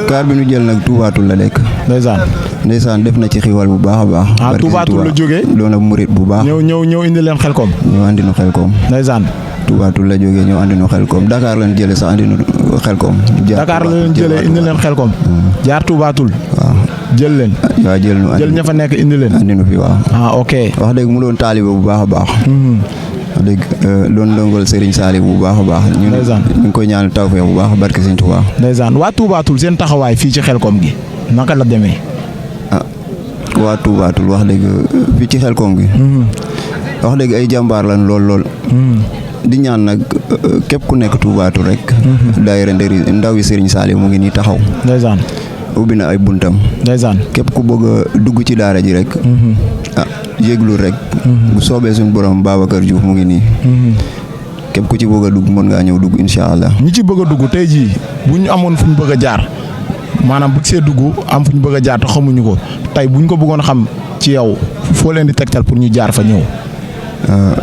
kaar bi ñu jël nag tuubaatul la lekk. ndeysaan def na ci xiwal bu baax a baax. tuubaatul la jógee doon ab murit bu baax. ñëw indi leen Xelkom. ñëw andi nu Xelkom. ndeysaan. tuubaatul la jógee ñëw andi nu Xelkom Dakar lañ jëlee sax andi nu Xelkom. Dakar la leen jëlee indi leen Xelkom. jaar tuubaatul. waaw jël leen. waaw jël ña fa nekk indi leen. andi nu fi waaw. ok. wax dëgg mu doon taalibe bu baax a baax. wax dëgg doon ndongol Serigne Saliou bu baax a baax. ñu ngi koy ñaanal tawfeex bu baax barke Serigne Touba. ndeysaan waa tuubaatul seen taxawaay fii ci Xelkom gi naka la demee. waa tuubaatul wax dëgg fii ci Xelkom gi. wax dëgg ay jàmbaar lan lool. di ñaan nag képp ku nekk tuubaatul rek. daayira ndaw yi Serigne Saliou mu ngi nii taxaw. ndeysaan. ubbi na ay buntam. ndeysaan. képp ku bëgg a dugg ci daara ji rek. yéeglu rek. bu soobee suñu borom Babacar Diouf mu ngi nii. képp ku ci bëgg a dugg mën ngaa ñëw dugg incha allah. ñi ci bëgg a dugg tey jii bu ñu amoon fu ñu bëgg a jaar maanaam bu see dugg am fu ñu bëgg a jaar te xamuñu ko tey bu ñu ko bëggoon xam ci yow foo leen di tegtal pour ñu jaar fa ñëw.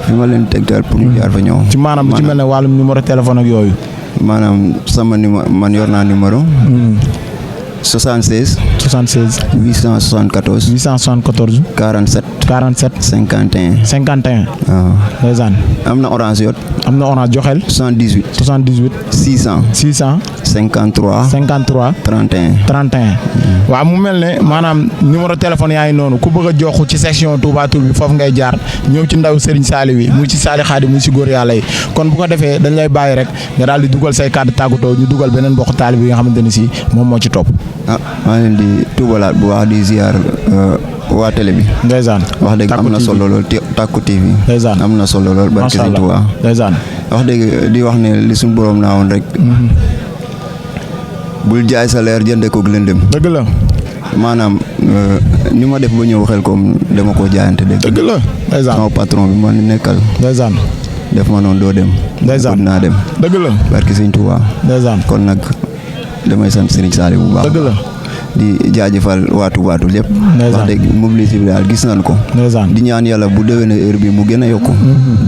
fi ma leen tegtal pour ñu jaar fa ñëw. ci maanaam lu ci mel ne wàllum numéro téléphone ak yooyu. maanaam sama numéro man yor naa numéro. 76. 874. 47. 51. waaw. ndeysaan. am na orange yot. am na orange joxel. 78. 600. 53. 31. waaw mu mel ne maanaam numéro téléphone yaa ngi noonu ku bëgg a jox ci section tuubaatul bi foofu ngay jaar ñëw ci ndaw Serigne Saliou yi muy ci Sali Xaadim muy ci góor yàlla yi kon bu ko defee dañ lay bàyyi rek nga daal di dugal say kàddu tàggatoo ñu dugal beneen mbokk taalib yi nga xamante ne si moom moo ci topp. maa leen di tuubalaat bu baax di ziar waa télé bi. ndeysaan. wax dëgg am na solo lool Takku TV. ndeysaan am na solo lool barke Sëriñ Tuubaa. ndeysaan. wax dëgg di wax ne li suñu borom naa woon rek. bul jaay sa leer jënde ko lëndëm. dëgg la. maanaam ni ma def ba ñëw Xelkom dama ko jaayante dëgg la. ndeysaan. sama patron bi ma nekkal. ndeysaan. def ma noonu doo dem. ndeysaan naa dem. dëgg la. barke Sëriñ Tuubaa. ndeysaan. kon nag damay sant Serigne Saliou bu baax. dëgg la. di jaajëfal waatu lépp. ndeysaan. wax dëgg mobilité bi daal gis nañ ko. ndeysaan. di ñaan yàlla bu déwénee heure bi mu gën a yokku.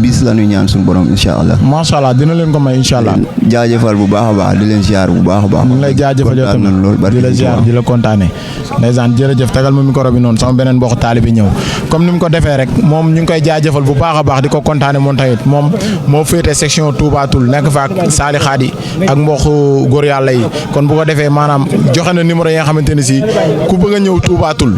bis la ñuy ñaan suñu borom incha allah. macha allah dina leen ko may incha allah. jaajëfal bu baax a baax di leen ziar bu baax a baax. ñu ngi lay jaajëfal yow tamit di la ziar di la kontaane. ndeysaan jërëjëf tegal ma micro bi noonu sama beneen mbokk taalibe ñëw comme ni mu ko defee rek moom ñu ngi koy jaajëfal bu baax a baax di ko kontaane moom tamit moom moo féete section tuubaatul nekk fa ak Sali Xaadi ak mbokk góor yàlla yi kon bu ko defee maanaam joxe na numéro yi nga xamante ne si ku bëgg a ñëw tuubaatul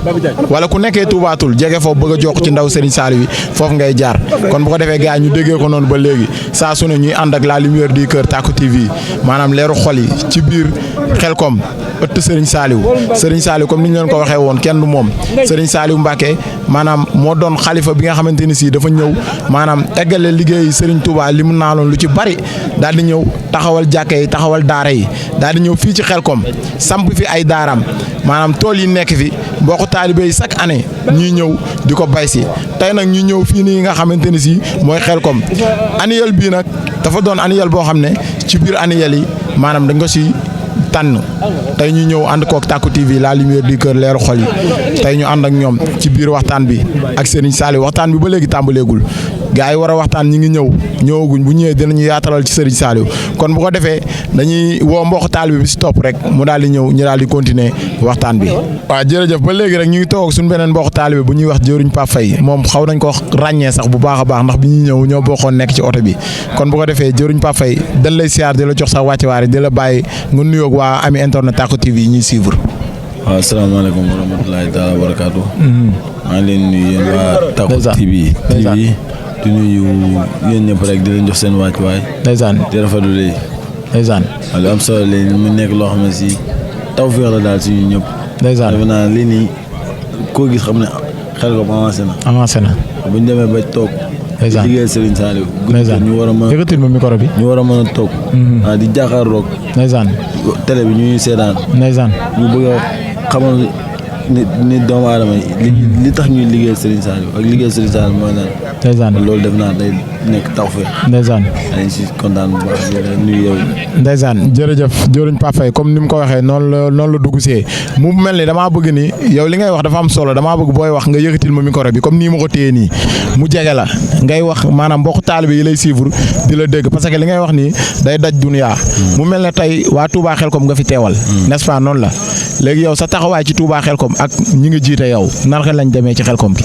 wala ku nekkee tuubaatul jege foofu bëgg a jokk ci ndaw Serigne Saliou yi foofu ngay jaar kon bu ko defee gars ñu déggee ko noonu ba léegi saa su ne ñuy ànd ak la lumière du cœur Takku TV maanaam leeru xol yi ci biir Xelkom ëtt Serigne Saliou comme ni ñu leen ko waxee woon kenn du moom Serigne Saliou Mbacké maanaam moo doon xalifa bi nga xamante ni si dafa ñëw maanaam eggale liggéey Serigne Touba li mu naaloon lu ci bari daal di ñëw taxawal jàkka yi taxawal daara yi daal di ñëw fii ci Xelkom samp fi ay daaraam maanaam tool yi nekk fi mbokku taalibe yi chaque année ñuy ñëw di ko bay si tey nag ñu ñëw fii nii nga xamante ni si mooy Xelkom annuel bii nag dafa doon annuel boo xam ne ci biir annuel yi maanaam dañ ko si tànn tey ñu ñëw ànd kook Takku TV la lumière du cœur leeru xol yi tey ñu ànd ak ñoom ci biir waxtaan bi ak Serigne Saliou waxtaan bi ba léegi tàmbaleegul gars yi war a waxtaan ñi ngi ñëwaguñ bu ñëwee dinañu yaatalal ci Serigne Saliou kon bu ko defee dañuy woo mbokk taalibe bi si topp rek mu daal di ñëw ñu daal di continuer waxtaan bi. waaw jërëjëf ba léegi rek ñu ngi toog suñu beneen mbokk taalibe bu ñuy wax jëruñ Pape Faye moom xaw nañ ko ràññee sax bu baax a baax ndax bi ñuy ñëw ñoo bokkoon nekk ci oto bi kon bu ko defee jëruñ Pape Faye dañ lay siyaar di la jox sax wàcce waare di la bàyyi nga nuyoog waa ami internet Takku TV yi ñuy suivre. waaw asalaamaaleykum wa rahmatulahi taala wa barakaatu. maa ngi leen nuyu yéen waa Takku TV. di nuyu yéen ñëpp rek di leen jox seen wàccuwaay. ndeysaan di rafetlu léegi. ndeysaan. waaw lu am solo léegi mu nekk loo xam ne si tawfeex la daal si ñun ñëpp. ndeysaan defe naa lii nii koo gis xam ne Xelkom avancé na. avancé na. bu ñu demee ba toog. ndeysaan di liggéeyal Serigne Saliou. ndeysaan ñu war a mën a yëkkatil ma micro bi. ñu war a mën a toog. di jàkkaarloog. ndeysaan. télé bi ñuy seedaan. ndeysaan. ñu bëgg a xamal nit doomu aadama yi li tax ñuy liggéey Serigne Saliou ak liggéey Serigne Saliou mooy lan. ndeysaan loolu def naa day nekk tawfeex. ndeysaan dañ si kontaan bu baax nuyu yow. ndeysaan jërëjëf jëriñ Pape Faye comme ni mu ko waxee noonu la dugg see mu mel ni damaa bëgg ni yow li ngay wax dafa am solo damaa bëgg booy wax nga yëkkatil ma micro bi comme nii ma ko téye nii mu jege la ngay wax maanaam mbokk taalibe yi lay suivre di la dégg parce que li ngay wax nii day daj dunya mu mel ne tey waa Touba Xelkom nga fi teewal n'est-ce pas noonu la léegi yow sa taxawaay ci Touba Xelkom ak ñi nga jiite yow naka lañ demee ci Xelkom gi.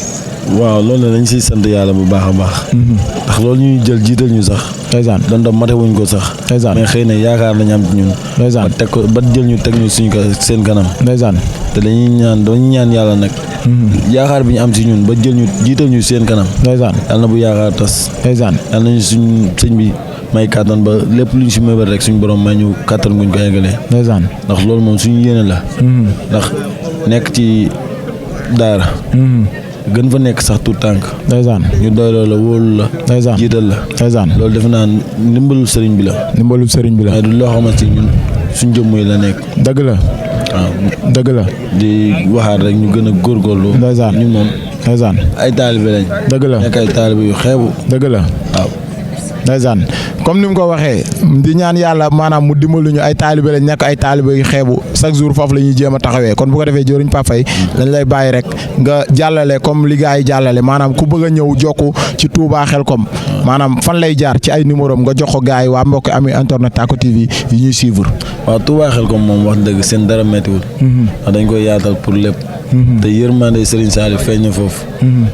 waaw loolu dañ siy sant yàlla bu baax a baax. ndax loolu ñuy jël jiital ñu sax. ndeysaan doon mate wuñ ko sax. ndeysaan mais xëy na yaakaar nañ am ci ñun. ndeysaan ba teg ko ba jël ñu teg ñu suñ ko seen kanam. ndeysaan te dañuy ñaan yàlla nag. yaakaar bi ñu am ci ñun ba jël ñu jiital ñu seen kanam. ndeysaan yàlla na bu yaakaar tas. ndeysaan yàlla nañu suñ sëñ bi may kàttan ba lépp luñ si mëbal rek suñ borom may ñu kàttan guñ ko eggalee. ndeysaan ndax loolu moom suñu yéene la. ndax nekk ci daara. gën fa nekk sax tout tànk. ndeysaan ñu doyloo la wóolu la. ndeysaan jiital la. ndeysaan loolu defe naa ndimbalul sëriñ bi la. ndimbalul sëriñ bi la. mais du loo xamante ni ñun suñ jëmm yi la nekk. dëgg la. waaw dëgg la. di waxaat rek ñu gën a góorgóorlu. ndeysaan ñun moom. ndeysaan ay taalibe lañ. dëgg la nekk ay taalibe yu xeebu. dëgg la waaw. ndeysaan comme ni mu ko waxee di ñaan yàlla maanaam mu dimbaluñu ay taalibe lañ nekk ay taalibe yu xeebu chaque jour foofu la ñuy jéem a taxawee kon bu ko defee jëriñ Pape Faye dañ lay bàyyi rek nga jàllale comme li gars yi jàllale maanaam ku bëgg a ñëw jokku ci Touba Xelkom maanaam fan lay jaar ci ay numéro nga jox ko gars yi waa mbokk ami internet Tacko TV yi ñuy suivre. waaw Touba Xelkom moom wax dëgg seen dara méttiwul. ndax dañ koy yaatal pour lépp. te yërmande Serigne Saliou feeñ na foofu.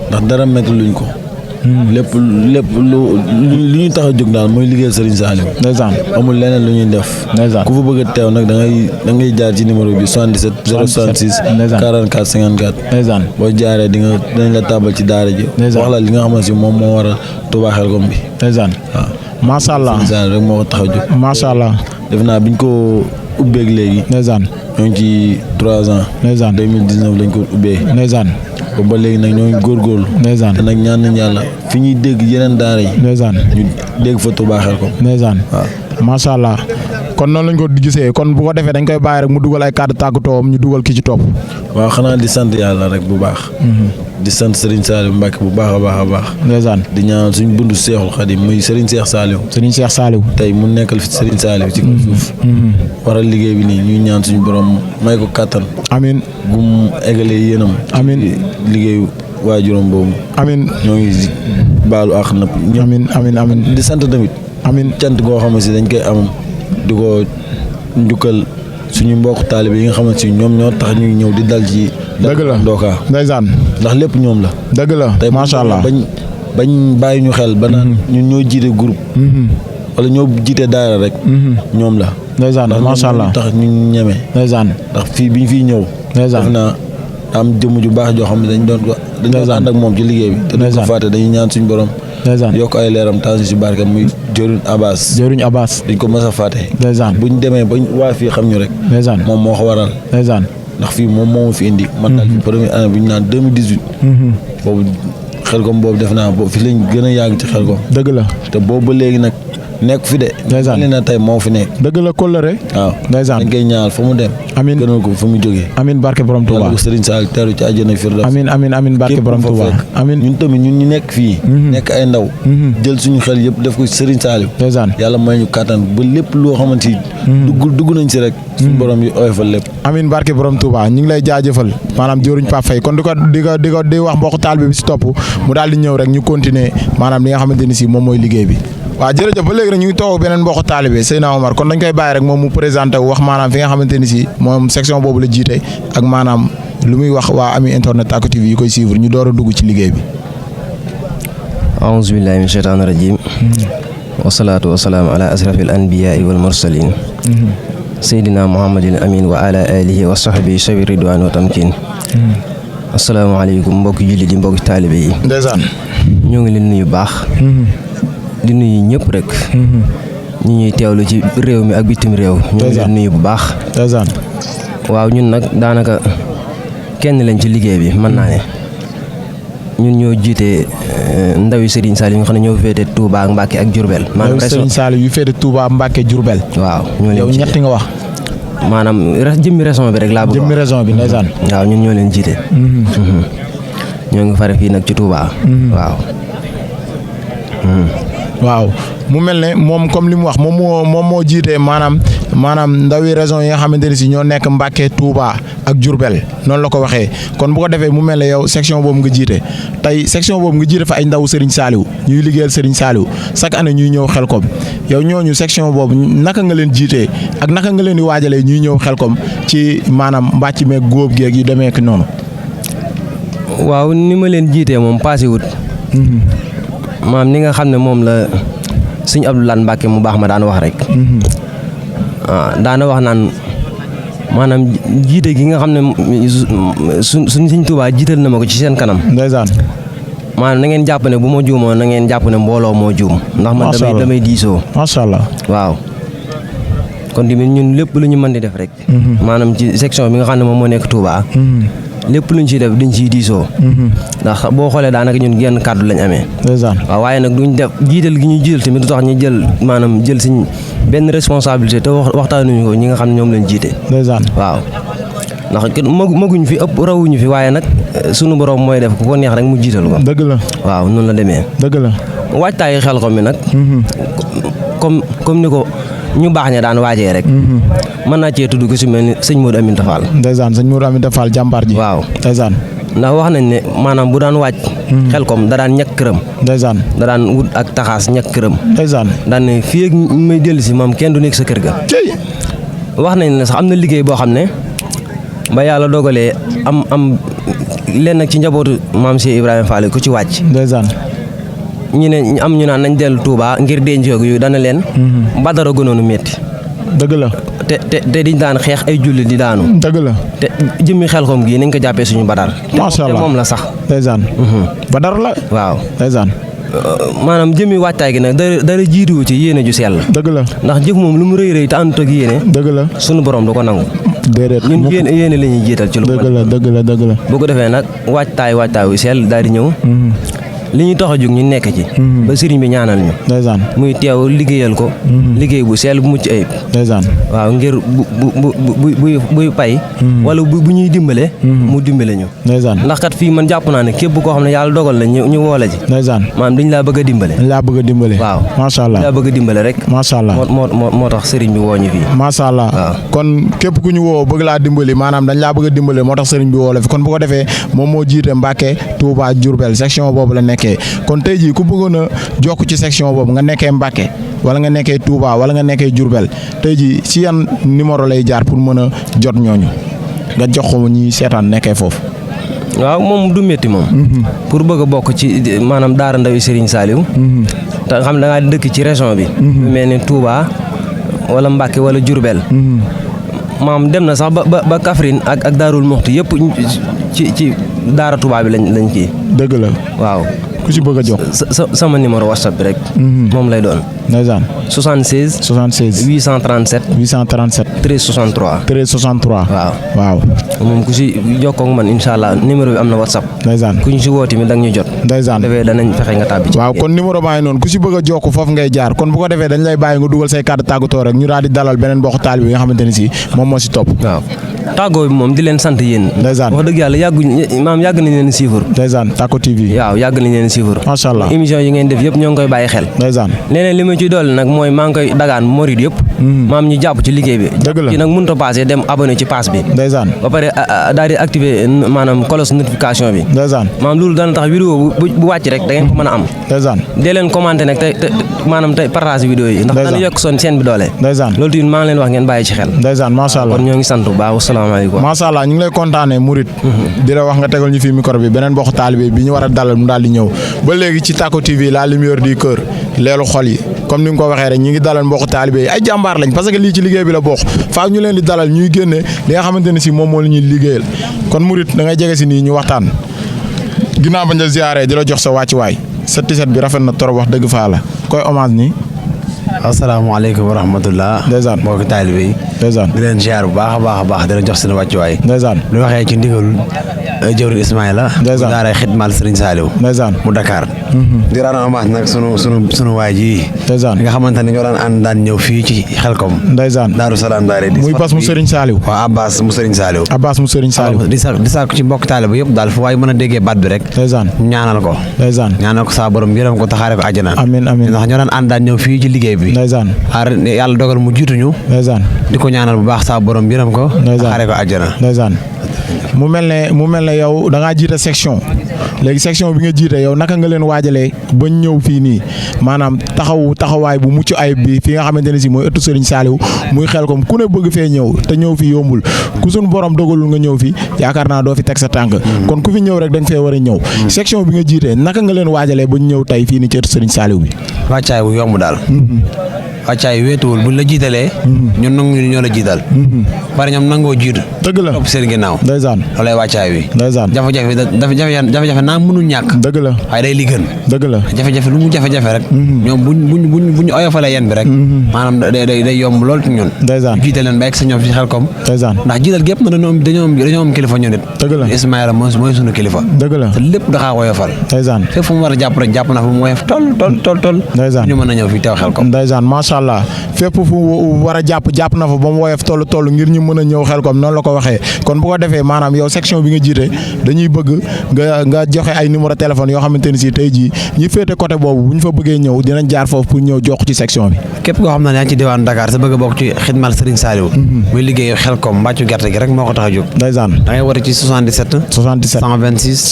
ndax dara métti luñ ko. lépp lu ñu tax a jóg daal mooy liggéeyal Serigne Saliou. ndeysaan amul leneen lu ñuy def. ndeysaan ku fa bëgg a teew nag da ngay jaar ci numéro bi 77 066 44 54. ndeysaan boo jaaree dinañ la tàbbal ci daara ji. wax la li nga xamante si moom moo waral Touba Xelkom bi. ndeysaan waaw macha allah Serigne Saliou rek moo ko tax a jóg. macha allah def naa biñ ko ubbeeg léegi. ndeysaan ñoo ngi ci 3 ans. ndeysaan 2019 lañ ko ubbee. ndeysaan ba léegi nag ñoo ngi góorgóorlu. ndeysaan te nag ñaan nañ yàlla fi ñuy dégg yeneen daara yi. ndeysaan ñu dégg fa Touba Xelkom. ndeysaan waaw macha allah kon noonu lañ ko gisee kon bu ko defee dañ koy bàyyi rek mu dugal ay kàddu tàggatoom ñu dugal ki ci topp. waaw xanaa di sant yàlla rek bu baax. di sant Serigne Saliou Mbacke bu baax a baax a baax. ndeysaan di ñaanal suñ bundu Seexul Xadim muy Serigne Cheikh Saliou. Serigne Cheikh Saliou. tey mu nekkal fi Serigne Saliou ci kaw suuf. waral liggéey bi nii ñuy ñaan suñu borom may ko kàttan. amiin gum eggalee yéenam. amiin liggéeyu waajuram boobu. amiin ñoo ngi baalu àq na. amiin di sant tamit. amiin cant goo xam ne si dañ koy am di ko njukkal suñu mbokk taalibe yi nga xamante si ñoom ñoo tax ñuy ñëw di dal ci. dëgg la Ndoka ndeysaan ndax lépp ñoom la. dëgg la macha allah bañ bàyyi ñu xel ba naan ñun ñoo jiite groupe. wala ñoo jiite daara rek. ñoom la. ndeysaan macha allah tax ñu ñeme. ndeysaan ndax fii bi ñu fiy ñëw. ndeysaan def naa am jëmm ju baax joo xam ne dañ doon ànd ak moom ci liggéey bi. te duñ ko fàtte dañuy ñaan suñu borom. ndeysaan yokk ay leeram taas si barke muy Jëriñ Abbas. dañ ko mës a fàtte. ndeysaan buñ demee ba waa fii xam ñu rek. ndeysaan moom moo ko waral. ndeysaan ndax fii moom moo ma fi indi. man daal fi première année bu ñu naan 2018. boobu Xelkom boobu def naa boobu fi lañ gën a yàgg ci Xelkom. dëgg la te boobu ba léegi nag nekk fi de. ndeysaan li na tey moo fi nekk. dëgg la kóllëre. waaw ndeysaan dañ koy ñaanal fa mu dem. amiin gënal ko fa mu jógee. amiin barke borom Touba yàlla ko Serigne Sall teeru ci àjjana firdaws. amiin barke borom Touba amiin ñun tamit ñun ñu nekk fii. nekk ay ndaw. jël suñu xel yëpp def ko Serigne Sall. ndeysaan yàlla may ñu kàttan ba lépp loo xamante ni. dugg nañ si rek. suñu borom yi oyofal lépp. amiin barke borom Touba ñu ngi lay jaajëfal maanaam jëruñ Pape Faye kon di wax mbokk taal bi si topp mu daal di ñëw rek ñu continuer maanaam li nga xamante ni si moom mooy liggéey bi. waaw jërëjëf ba léegi rek ñu ngi toog beneen mbokk taalibe Seydina Omar kon dañ koy bàyyi rek moom mu présenté wu wax maanaam fi nga xamante ni si moom section boobu la jiite ak maanaam lu muy wax waa ami internet Tacko TV yi koy suivre ñu door a dugg ci liggéey bi. aouzu billahi min shaytaani rajim wasalaatu wasalaamu ala asrafil anbiyaai wal mursalin Seydina Muhammadin amin wa ala alihi wa sahbihi sawi ridwaan wa tamkin asalaamaaleykum mbokki julli di mbokki taalibe yi ndeysaan ñoo ngi leen nuyu baax di nuyu ñëpp rek ñi ñuy teewlu ci réew mi ak bitim réew ñoo ngi leen nuyu bu baax ndeysaan waaw ñun nag daanaka kenn lañ ci liggéey bi mën naa ne ñun ñoo jiite ndawi Serigne Saliou yi nga xam ne ñoo féete Touba ak Mbacke ak Diourbel. ndawi Serigne Saliou yu féete Touba Mbacke Diourbel. waaw ñoo leen yow ñetti nga wax. maanaam jëmmi raison bi rek laa bëgg. jëmmi raison bi ndeysaan. waaw ñun ñoo leen jiite. ñoo ngi fare fii nag ci Touba. waaw. waaw mu mel ne moom comme li mu wax moom moo jiite maanaam ndawi région yi nga xamante ne si ñoo nekk Mbàkke Touba ak Diourbel noonu la ko waxee kon bu ko defee mu mel ne yow section boobu nga jiite tey section boobu nga jiite fa ay ndaw Serigne Saliou ñuy liggéeyal Serigne Saliou chaque année ñuy ñëw Xelkom yow ñooñu section boobu naka nga leen jiitee ak naka nga leen di waajalee ñuy ñëw Xelkom ci maanaam mbàcc meeg góob geeg yu demee ak noonu. waaw ni ma leen jiitee moom passé wut. maam ni nga xam ne moom la sëñ Abdoulaye Mbacke mu baax ma daan wax rek. daana wax naan maanaam jiite gi nga xam ne suñ sëñ Tuubaa jiital na ma ko ci seen kanam. ndeysaan. maanaam na ngeen jàpp ne bu ma juumoo na ngeen jàpp ne mbooloo moo juum. ndax man damay diisoo. macha allah waaw. kon tamit ñun lépp lu ñu mën di def rek. maanaam ci section bi nga xam ne moom moo nekk Touba. lépp luñ ciy def dañ ciy diisoo. ndax boo xoolee daanaka ñun genn kàddu lañ amee. waaw waaye nag duñ def jiital gi ñuy jiital tamit du tax ñu jël maanaam jël suñ benn responsabilité te waxtaanuñu ko ñi nga xam ne ñoom lañ jiite. waaw ndax maguñ fi ëpp rawuñu fi waaye nag sunu borom mooy def ku ko neex rek mu jiital ko. dëgg la waaw noonu la demee. dëgg la waajtaayu Xelkom mi nag. comme ni ko ñu baax ña daan waajee rek. mën naa cee tudd ko si mel ni sëñ Modou Aminta Fall. ndeysaan sëñ Modou Aminta Fall jàmbaar ji. waaw ndeysaan. ndax wax nañ ne maanaam bu daan waaj. Xelkom da daan ñàkk këram. ndeysaan. da daan wut ak taxaas ñàkk këram. ndeysaan. daan ne fii ak may dellu si moom kenn du nekk sa kër ga. wax nañ ne sax am na liggéey boo xam ne ba yàlla dogalee am lenn ci njabootu maam Cheikh Ibrahima Fall ku ci wàcc. ndeysaan. ñu naan nañ dellu Touba ngir denc yu dana leen. Badara gënoonu métti. dëgg la. te diñ daan xeex ay julli di daanu. dëgg la. te jëmmi Xelkom gii nañ ko jàppee suñu Badar. macha allah te moom la sax. ndeysaan. Badar la. waaw ndeysaan. maanaam jëmmi waajtaay gi nag dara jiituwu ci yéene ju sell. dëgg la. ndax jëf moom lu mu rëy rëy te àndut ak yéene. dëgg la. suñu borom du ko nangu. déedéet ñun yéene la ñuy jiital ci lu. dëgg la dëgg la dëgg la. bu ko defee nag waajtaay wu sell daal di ñëw. li ñu tax a jóg ñu nekk ci. ba sëriñ bi ñaanal ñu. ndeysaan. muy teew liggéeyal ko. liggéey bu sell bu mucc ayib. ndeysaan. waaw ngir buy pay. wala bu ñuy dimbale. mu dimbale ñu. ndeysaan. ndax kat fii man jàpp naa ne képp koo xam ne yàlla dogal na ñu woole ji. ndeysaan. maanaam dañ laa bëgg a dimbale. dañ laa bëgg a dimbale. waaw macha allah dañ laa bëgg a dimbale rek. macha allah moo tax sëriñ bi woo ñu fii. macha allah. waaw kon képp ku ñu woo bëgg laa dimbali maanaam dañ laa bëgg a dimbale moo tax sëriñ bi woo la fi kon bu ko defee moom moo jiite Mbàkke Touba Diourbel section boobu la nekkee kon tey jii ku bëggoon a jokk ci section boobu nga nekkee Mbàkke wala nga nekkee Touba wala nga nekkee Diourbel tey jii ci yan numéro lay jaar pour mën a jot ñooñu nga jox ko ñi seetaan nekkee foofu. waaw moom du métti moom. pour bëgg a bokk ci maanaam daara ndawi Serigne Saliou. te xam ne da ngaa dëkk ci région bi. mel ni Touba wala Mbàkke wala Diourbel. maam dem na sax ba Kaffrine ak Daarul Muxti yëpp ci daara Touba bi lañ kii. dëgg la waaw. ku ci bëgg a jox sama numéro WhatsApp bi rek. moom lay doon. ndeysaan. 76. 837. 13 63. 13 63. waaw. moom ku si jokkoo ak man incha allah numéro bi am na WhatsApp. ndeysaan. ku ñu si woo tamit da nga ñu jot. ndeysaan. defee danañ fexe nga tàbbi ci. waaw kon numéro baa ngi noonu ku si bëgg a jokk foofu ngay jaar kon bu ko defee dañ lay bàyyi nga dugal say kàddu tàggatoo rek ñu daal di dalal beneen mbokk taalibe bi nga xamante ni si moom moo si topp. waaw tàggoo bi moom di leen sant yéen. ndeysaan. wax dëgg yàlla yàgg nañ leen suivre. ndeysaan Tako TV. waaw yàgg nañ leen suivre. macha allah émission yi ngeen def yëpp ñoo ngi koy bàyyi xel. ndeysaan. leneen li ma ci dolli nag mooy maa ngi koy dagaan morid yëpp. maam ñu jàpp ci liggéey bi. dëgg la ci nag mënut a passé dem abonné ci pass bi. ndeysaan. ba pare daal di activé maanaam cloche notification bi. ndeysaan. maam loolu dana tax vidéo bu wàcc rek da ngeen ko mën a am. ndeysaan. dee leen commenté nag te maanaam tey partage vidéo yi. ndax dana yokk seen bi doole. ndeysaan. loolu tamit maa ngi leen wax ngeen bàyyi ci xel. ndeysaan macha allah kon ñoo ngi sant bu baax wasalaamaaleykum. macha allah ñu ngi lay kontaanee Murit. di la wax nga tegal ñu fii micro bi beneen bokk taalibe bi ñu war a dalal mu daal di ñëw ba léegi ci Tako TV la lumière du cœur leelu xol yi comme ni nga ko waxee rek ñi ngi dalal mbokk taalibe yi ay jàmbaar lañ parce que lii ci liggéey bi la bokk faaw ñu leen di dalal ñuy génne li nga xamante ne si moom moo la ñuy liggéeyal kon Murit da ngay jege si nii ñu waxtaan ginnaaw bañ la ziaree di la jox sa wàccuwaay sa tiset bi rafet na trop wax dëgg faa la koy hommage nii. asalaamaaleykum wa rahmatullah. ndeysaan mbokki taalibe yi. ndeysaan di leen ziar bu baax a baax di leen jox seen wàccuwaay. ndeysaan. lu waxee ci ndigalul jëwriñ Ismaïla ndeysaan daaray xidmal Serigne Saliou ndeysaan mu Dakar di rendre hommage nag sunu waay ji ndeysaan nga xamante ne ñoo daan ñëw fii ci Xelkom ndeysaan Daaru Salaam daare muy bas mu Serigne Saliou waaw Abbas mu Serigne Saliou di sàkku ci mbokk taaliba yëpp daal fu waay mën a déggee baat bi rek ndeysaan ñaanal ko saa borom yërëm ko taxaare ko àjjana amiin amiin ndax ñoo daan ñëw fii ci liggéey bi ndeysaan yàlla dogal mu jiituñu ndeysaan di ko ñaanal bu baax saa borom yërëm ko taxaare ko àjjana ndeysaan mu mel ne yow da ngaa jiite section léegi section bi nga jiite yow naka nga leen waajalee ba ñëw fii nii maanaam taxawaay bu mucc ayib bi fi nga xamante ne si mooy ëttu Serigne Saliou muy Xelkom ku ne bëgg fee ñëw te ñëw fi yombul ku suñu borom dogalul nga ñëw fi yaakaar naa doo fi teg sa tànk kon ku fi ñëw rek da nga fee war a ñëw section bi nga jiite naka nga leen waajalee ba ñëw tey fii nii ci ëttu Serigne Saliou bi. wàccaay bu yomb daal. wàccaay wéetuwul buñ la jiitalee. ñun nangu ñoo la jiital. bari ñoom nangoo jiitu. dëgg la topp seen ginnaaw. ndeysaan loolay wàccaay wi. ndeysaan jafe-jafe naa mënul ñàkk. dëgg la waaye day li gën. dëgg la jafe-jafe lu mu jafe-jafe rek. ñoom buñ oyofalee yen bi rek. maanaam day yomb lool ci ñun. ndeysaan jiital leen ba egg sa ñoom fi Xelkom. ndeysaan ndax jiital gépp na dañoo am kilifa ñun it. dëgg la Ismaïla mooy sunu kilifa. dëgg la te lépp daxaa oyofal. ndeysaan fépp fu mu war a jàpp rek jàpp na fu mu woyof tol. ndeysaan ñu mën a ñëw fi teew Xelkom. ndeysaan macha allah fépp fu war a jàpp na fa ba mu woyof toll ngir ñu mën a ñëw Xelkom noonu la ko waxee kon bu ko defee maanaam yow section bi nga jiite dañuy bëgg nga joxe ay numéro téléphone yoo xamante ni si tey jii ñi féete côté boobu bu ñu fa bëggee ñëw dinañ jaar foofu pour ñëw jox ci section bi. képp koo xam ne yaa ngi ci diwaan Dakar sa bëgg a bokk ci xidmal Serigne Saliou. muy liggéey Xelkom mbàccu gerte gi rek moo ko tax a jóg. ndeysaan da ngay woote ci 77. 126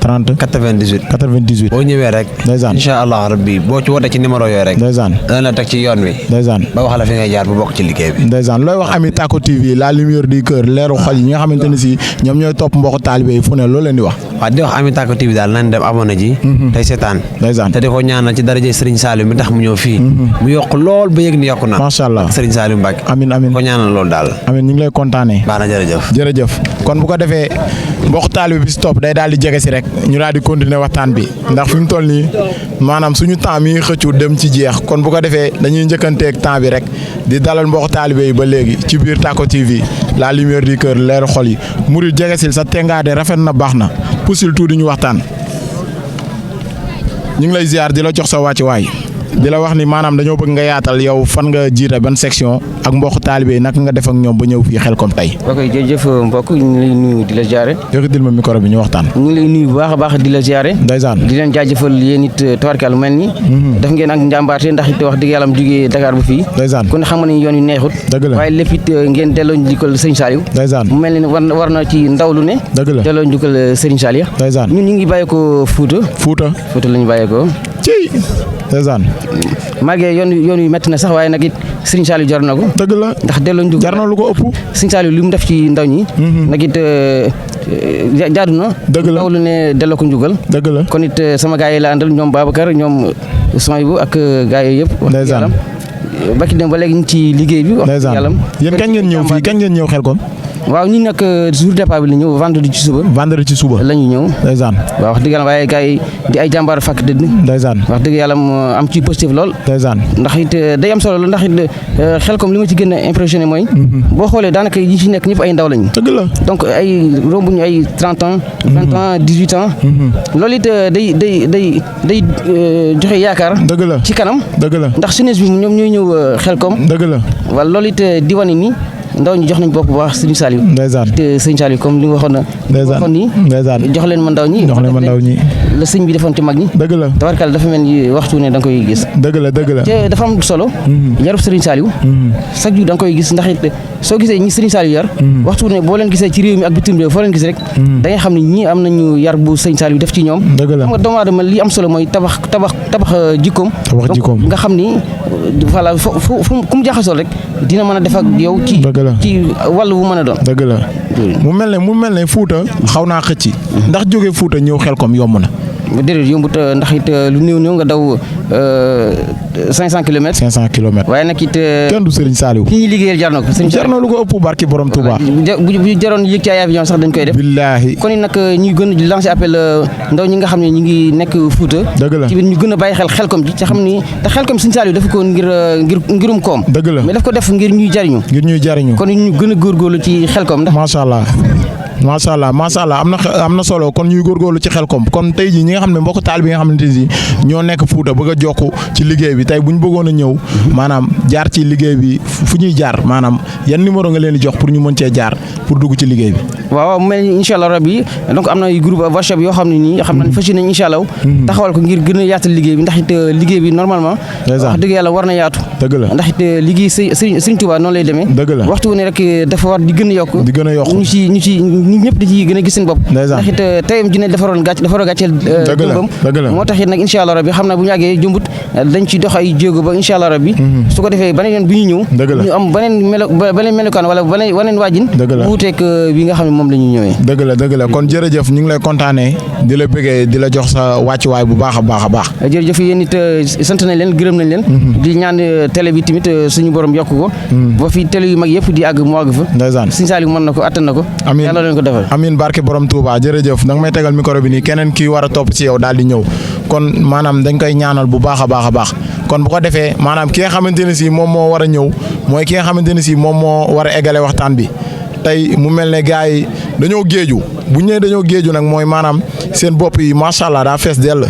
30 98. boo ñëwee rek. ndeysaan incha allah rabbi boo ci wootee ci numéro yooyu rek. ndeysaan dana la teg ci yoon wi. ndeysaan ba wax la fi ngay jaar bu bokk ci liggéey bi. ndeysaan looy wax Ami Tako TV la lumière du cœur leeru xol yi ñi nga xamante ne si ñoom ñooy topp mbokku taalibe yi fu ne loolu leen di wax. waaw di wax Ami Tako TV daal nañ dem abonné ji. tey seetaan. ndeysaan te di ko ñaanal ci daraje Serigne Saliou mi tax mu ñëw fii. mu yokk lool ba yëg ni yokku na. macha allah Serigne Saliou Mbacke. amiin ko ñaanal loolu daal. amiin ñu ngi lay kontaanee. baax na jërëjëf kon bu ko defee mbokku taalibe bi si topp day daal di jege si rek ñu daal di continuer waxtaan bi ndax fi mu toll nii maanaam suñu temps mi xëccu dem ci jeex kon bu ko defee dañuy njëkkanteeg temps bi rek di dalal mbokku taalibe yi ba léegi ci biir Tako TV la lumière du cœur leeru xol yi murid jegesil sa tengaade rafet na baax na pusil tuuti ñu waxtaan ñu ngi lay ziar di la jox sa wàcc waay di la wax ni maanaam dañoo bëgg nga yaatal yow fan nga jiite ban section ak mbokk taalibe yi naka nga def ak ñoom ba ñëw fii Xelkom tey. ok jërëjëf mbokk ñu ngi lay nuyu di la ziare. yëkkatil ma micro bi ñu waxtaan. ñu ngi lay nuyu bu baax a baax di la ziare. ndeysaan di leen jaajëfal yéen it tawarkal mel ni. def ngeen ak njàmbaarte ndax it wax dëgg yàlla jógee Dakar bu fii. ndeysaan kon xam nga ni yoon yu neexut. dëgg la waaye lépp it ngeen delloo njukkal Sëñ Saliou. ndeysaan mu mel ni war na ci ndaw lu ne. dëgg la delloo njukkal Serigne Saliou. ndeysaan ñun ñu ngi bàyyeekoo Fouta. Fouta la ñu bàyyeekoo. ci ndeysaan malgré yoon yu métti na sax waaye nag it Serigne Saliou jar na ko. dëgg la ndax delloo njukkal jar na lu ko ëpp. Serigne Saliou li mu def ci ndaw ñi. nag it jaadu na. dëgg la ndaw lu ne delloo ko njukkal. dëgg la kon it sama gars yi la àndal ñoom Babacar ñoom Somaybu ak gars yooyu yëpp. ndeysaan bakki dem ba léegi ñu ci liggéey bi. wax dëgg yàlla yéen kañ ngeen ñëw fii kañ ngeen ñëw Xelkom. waaw ñun nag jour départ bi la ñëw vendredi ci suba. la ñu ñëw. ndeysaan waaw wax dëgg yàlla waaye gars yi di ay jàmbaar fàkk dëdd. ndeysaan wax dëgg yàlla mu am ci positif lool. ndeysaan ndax it day am solo lool ndax it Xelkom li ma ci gën a impressionné mooy. boo xoolee daanaka yi ci nekk ñëpp ay ndaw lañu. dëgg la donc ay rombuñu ay 30 ans. 20 ans 18 ans. loolu it day joxe yaakaar. dëgg la ci kanam. dëgg la ndax jeunesse bi ñoom ñooy ñëw Xelkom. dëgg la wala loolu it di wane ni ndaw ñi jox nañ bopp bu baax Serigne Saliou. ndeysaan te Serigne Saliou comme li nga waxoon na. ndeysaan nii jox leen ma ndaw ñi. la sëñ bi defoon ci mag ñi. dëgg la tabarkal dafa mel ni waxtu ne da nga koy gis. dëgg la te dafa am solo. yarub Serigne Saliou. chaque jour da nga koy gis ndax it soo gisee ñi Serigne Saliou yar. waxtu ne boo leen gisee ci réew mi ak bitim réew foo leen gis rek. da ngay xam ne ñii am nañu yar bu Serigne Saliou def ci ñoom. dëgg la xam nga doomu aadama li am solo mooy tabax jikkoom. jikkoom nga xam ni voilà fu ku mu jaxasoo rek dina mën a def ak yow. ci wàll bu mën a doon. dëgg la mu mel ne Fouta xaw naa xëcc. ndax jógee Fouta ñëw Xelkom yomb na. déedéet yombut ndax it lu néew nga daw 500 kilomètres. 500 kilomètres. waaye nag it. kenn du Serigne Saliou. ki ñuy liggéeyal jar na ko. jar na lu ko ëpp barki borom Touba. bu jaroon yëg ci ay avion sax dañ koy def. billaahi kon it nag ñuy gën a lancer appel ndaw ñi nga xam ne ñu ngi nekk Fouta. dëgg la ci biir ñu gën a bàyyi xel Xelkom ji te xam ni te Xelkom Serigne Saliou dafa ko ngirum koom. dëgg la mais daf ko def ngir ñuy jariñu. kon ñu gën a góorgóorlu ci Xelkom ndax. macha allah. macha allah am na solo kon ñuy góorgóorlu ci Xelcom kon tey jii ñi nga xam ne mbokk taal bi nga xamante ni ñoo nekk Fuuta bëgg a jokku ci liggéey bi tey bu ñu bëggoon a ñëw maanaam jaar ci liggéey bi fu ñuy jaar maanaam yan numéro nga leen di jox pour ñu mën cee jaar pour dugg ci liggéey bi. waaw mel ni incha allah rabbi donc am na groupe WhatsApp yoo xam ne nii xam nañ fas yéene incha allah taxawal ko ngir gën a yaatal liggéey bi ndax it liggéey bi normalement wax dëgg yàlla war na yaatu dëgg la ndax it liggéey Sëriñ Tuubaa noonu lay demee dëgg la waxtu ne rek dafa war di gën a yokk ñu ci ñëpp di ci gën a gis seen bopp ndax it tayam ji ne dafa war a gàcceel dëggam moo tax it nag incha allah rabbi xam naa bu ñu àggee jumbut dañ ci dox ay jéego ba incha allah rabbi su ko defee beneen yoon bu ñu ñëw ñu am beneen melokaan wala beneen waajin wuuteeg bi nga xam ne moom la ñuy ñëwee dëgg la kon jërëjëf ñu ngi lay kontaanee di la bëggee di la jox sa wàccuwaay bu baax a baax jërëjëf yéen it sant nañ leen gërëm nañ leen di ñaan télé bi tamit suñu borom yokk ko ba fi télé yu mag yëpp di àgg mu àgg fa ndeysaan Sëriñ Saliou mën na ko attan na ko amiin yàlla leen ko defal amiin barke borom Touba jërëjëf da nga may tegal micro bi nii keneen kii war a topp ci yow daal di ñëw kon maanaam dañ koy ñaanal bu baax a baax kon bu ko defee maanaam ki nga xamante ne si moom moo war a ñëw mooy ki nga xamante ne si moom moo war a eggale waxtaan bi tey mu mel ne gars yi dañoo géeju bu ñu nee dañoo géeju nag mooy maanaam seen bopp yi macha allah daa fees dell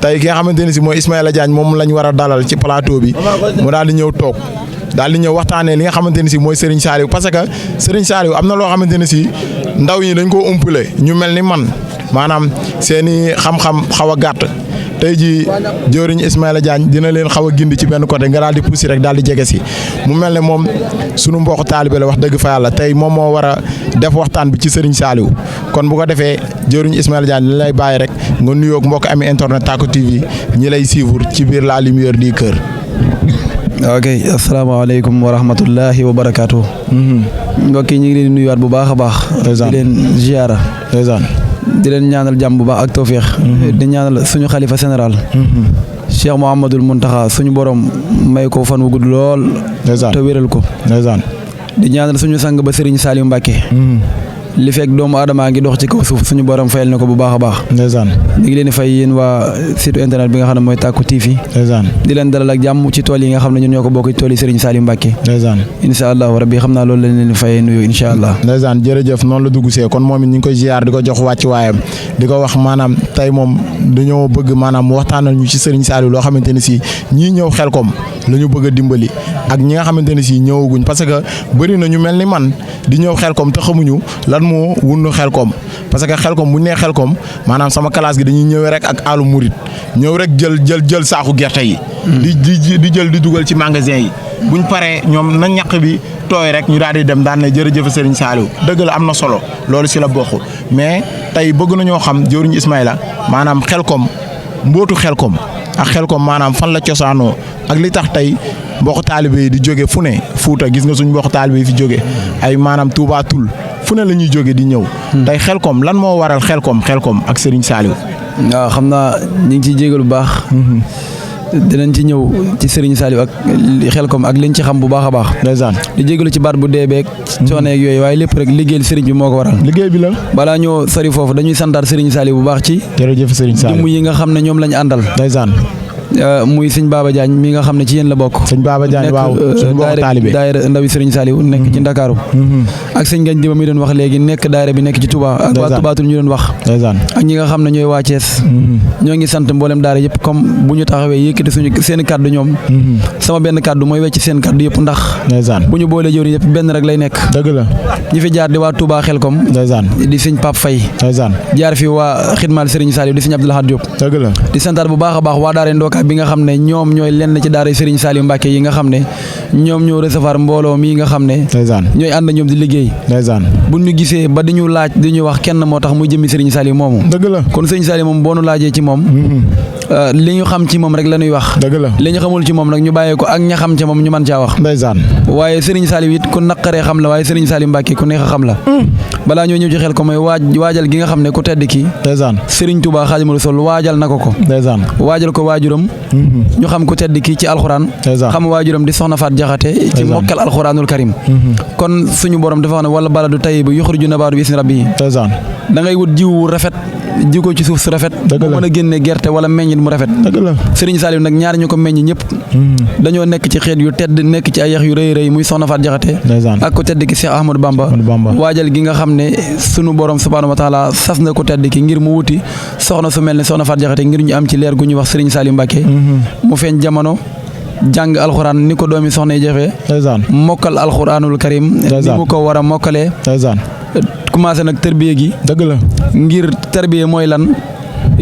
tey ki nga xamante ne si mooy Ismaïla Diagne moom lañ war a dalal ci plateau bi mu daal di ñëw toog daal di ñëw waxtaanee li nga xamante ne si mooy Serigne Saliou parce que Serigne Saliou am na loo xamante ne si ndaw ñi dañ koo umpule ñu mel ni man maanaam seen i xam-xam xaw a gàtt tey jii jëwriñ Ismaïla Diagne dina leen xaw a gindi ci benn côté nga daal di poussi rek daal di jege si mu mel ne moom sunu mbokk taalibe la wax dëgg fa yàlla tey moom moo war a def waxtaan bi ci Serigne Saliou kon bu ko defee jëwriñ Ismaïla Diagne li lay bàyyi rek nga nuyoog mbokk ami internet Tacko TV ñi lay suivre ci biir la lumière du cœur. ok asalaamaaleykum wa rahmatullahi wa barakaatu. mbokk yi ñu ngi leen di nuyuwaat bu baax a baax. di leen ziara. di leen ñaanal jàmm bu baax ak tawféex. di ñaanal suñu xalifa général. Cheikh Mouhamadul Mountakha suñu borom may ko fan wu gudd lool. te wéral ko. di ñaanal suñu sang ba Serigne Saliou Mbacké. li fekk doomu aadama ngi dox ci kaw suuf suñu borom fayal na ko bu baax a baax. ndeysaan ñu ngi leen di fay yéen waa site internet bi nga xam ne mooy Tacko TV. ndeysaan di leen dalal ak jàmm ci tool yi nga xam ne ñun ñoo ko bokk ci tool yi Serigne Saliou Mbacké. ndeysaan incha allahu rabbi xam naa loolu lañ leen di fayee nuyu incha allah. ndeysaan jërëjëf noonu la dugg see kon moom it ñu ngi koy ziar di ko jox wàcc waayam di ko wax maanaam tey moom dañoo bëgg maanaam waxtaanal ñu ci Serigne Saliou loo xamante ne si ñii ñëw Xelcom la ñu bëgg a dimbali ak ñi nga xamante ne si ñëwaguñ parce que bëri na ñu mel ni man di ñëw Xelcom te xamuñu lan moo wunnu Xelcom parce que Xelcom bu ñu nee Xelcom maanaam sama classe gi dañuy ñëwee rek ak alu murit ñëw rek jël saaku gerte yi. di jël di dugal ci magasin yi. buñ paree ñoom na ñaq bi tooy rek ñu daal di dem daan ne jërëjëf Serigne Saliou dëgg la am na solo loolu si la bokk mais tey bëgg nañoo xam jëwriñ Ismaïla maanaam Xelcom mbootu Xelcom ak Xelcom maanaam fan la cosaanoo ak li tax tey mbokk taalibe yi di jóge fu ne Fuuta gis nga suñ mbokk taalibe yi fi jóge ay maanaam Touba Toul fu ne la ñuy jóge di ñëw. tey Xelcom lan moo waral Xelcom ak Serigne Saliou. waaw xam naa ñu ngi ciy jégalu bu baax. dinañ ci ñëw ci Serigne Saliou ak Xelcom ak liñ ci xam bu baax a baax. ndeysaan di jégalu ci baat bu deebeeg. cooneeg yooyu waaye lépp rek liggéeyal Serigne bi moo ko waral. liggéey bi la. balaa ñoo sori foofu dañuy santaat Serigne Saliou bu baax ci. jërëjëf Serigne Saliou jëmm yi nga xam ne ñoom lañ àndal. ndeysaan muy sëñ Baba Diagne mi nga xam ne ci yéen la bokk. sëñ Baba Diagne waaw suñu mbokk taalibe daayira ndawi Serigne Saliou nekk ci Ndakaaru. ak sëñ Gagne Diba mi doon wax léegi nekk daayira bi nekk ci Touba. ak waa Touba Toul ñu doon wax. ak ñi nga xam ne ñooy waa Thiès. ñoo ngi sant mboolem daara yëpp comme bu ñu taxawee yëkkati suñu seen kàddu ñoom. sama benn kàddu mooy wecc seen kàddu yëpp ndax. bu ñu boolee jëwriñ yëpp benn rek lay nekk. dëgg la ñi fi jaar di waa Touba Xelcom. di sëñ Pape Faye. jaar fi waa xidmaal Serigne Saliou di sëñ Abdou Lahad Diop. dëgg la di santaat bu baax a baax waa daara Ndoka bi nga xam ne ñoom ñooy lenn ci daara Serigne Saliou Mbacké yi nga xam ne ñoom ñoo recevoir mbooloo mi nga xam ne ñooy ànd ñoom di liggéey bu ñu gisee ba di ñu laaj di ñu wax kenn moo tax muy jëmmi Serigne Saliou moomu dëgg la kon Serigne Saliou moom boo nu laajee ci moom li ñu xam ci moom rek la ñuy wax dëgg la li ñu xamul ci moom nag ñu bàyyee ko ak ña xam ci moom ñu mën caa wax waaye Serigne Saliou it ku naqaree xam la waaye Serigne Saliou Mbacké ku neex a xam la balaa ñoo ñëw ci xel ko mooy waajal gi nga xam ne ku tedd ki Serigne Touba Xaadimu Rasuul waajal na ko waajal ko waajuram ñu xam ku tedd ki ci alxuraan xam waajuram di soxna Faat Jaxate ci mokkal alxuraanul karim kon suñu borom dafa wax ne wala baladu tayyib yuxriju nabaatu bi ismi rabbi da ngay wut jiw wu rafet ji ko ci suuf su rafet mu mën a génne gerte wala meññit mu rafet Serigne Saliou nag ñaari ñu ko meññ ñëpp dañoo nekk ci xeet yu tedd nekk ci ay yax yu rëy rëy muy Soxna Faat Jaxate ak ko tedd ki Cheikh Ahmadou Bamba waajal gi nga xam ne sunu borom subhanahu wa taala sas na ko tedd ki ngir mu wuti soxna su mel ne Soxna Faat Jaxate ngir ñu am ci leer gu ñuy wax Serigne Saliou Mbacké mu feeñ jamono jàng alxuraan ni ko doomi soxna yi jëfee mokkal alxuraanul karim ni mu ko war a mokkalee commencé nag tërbiye gi dëgg la ngir tërbiye mooy lan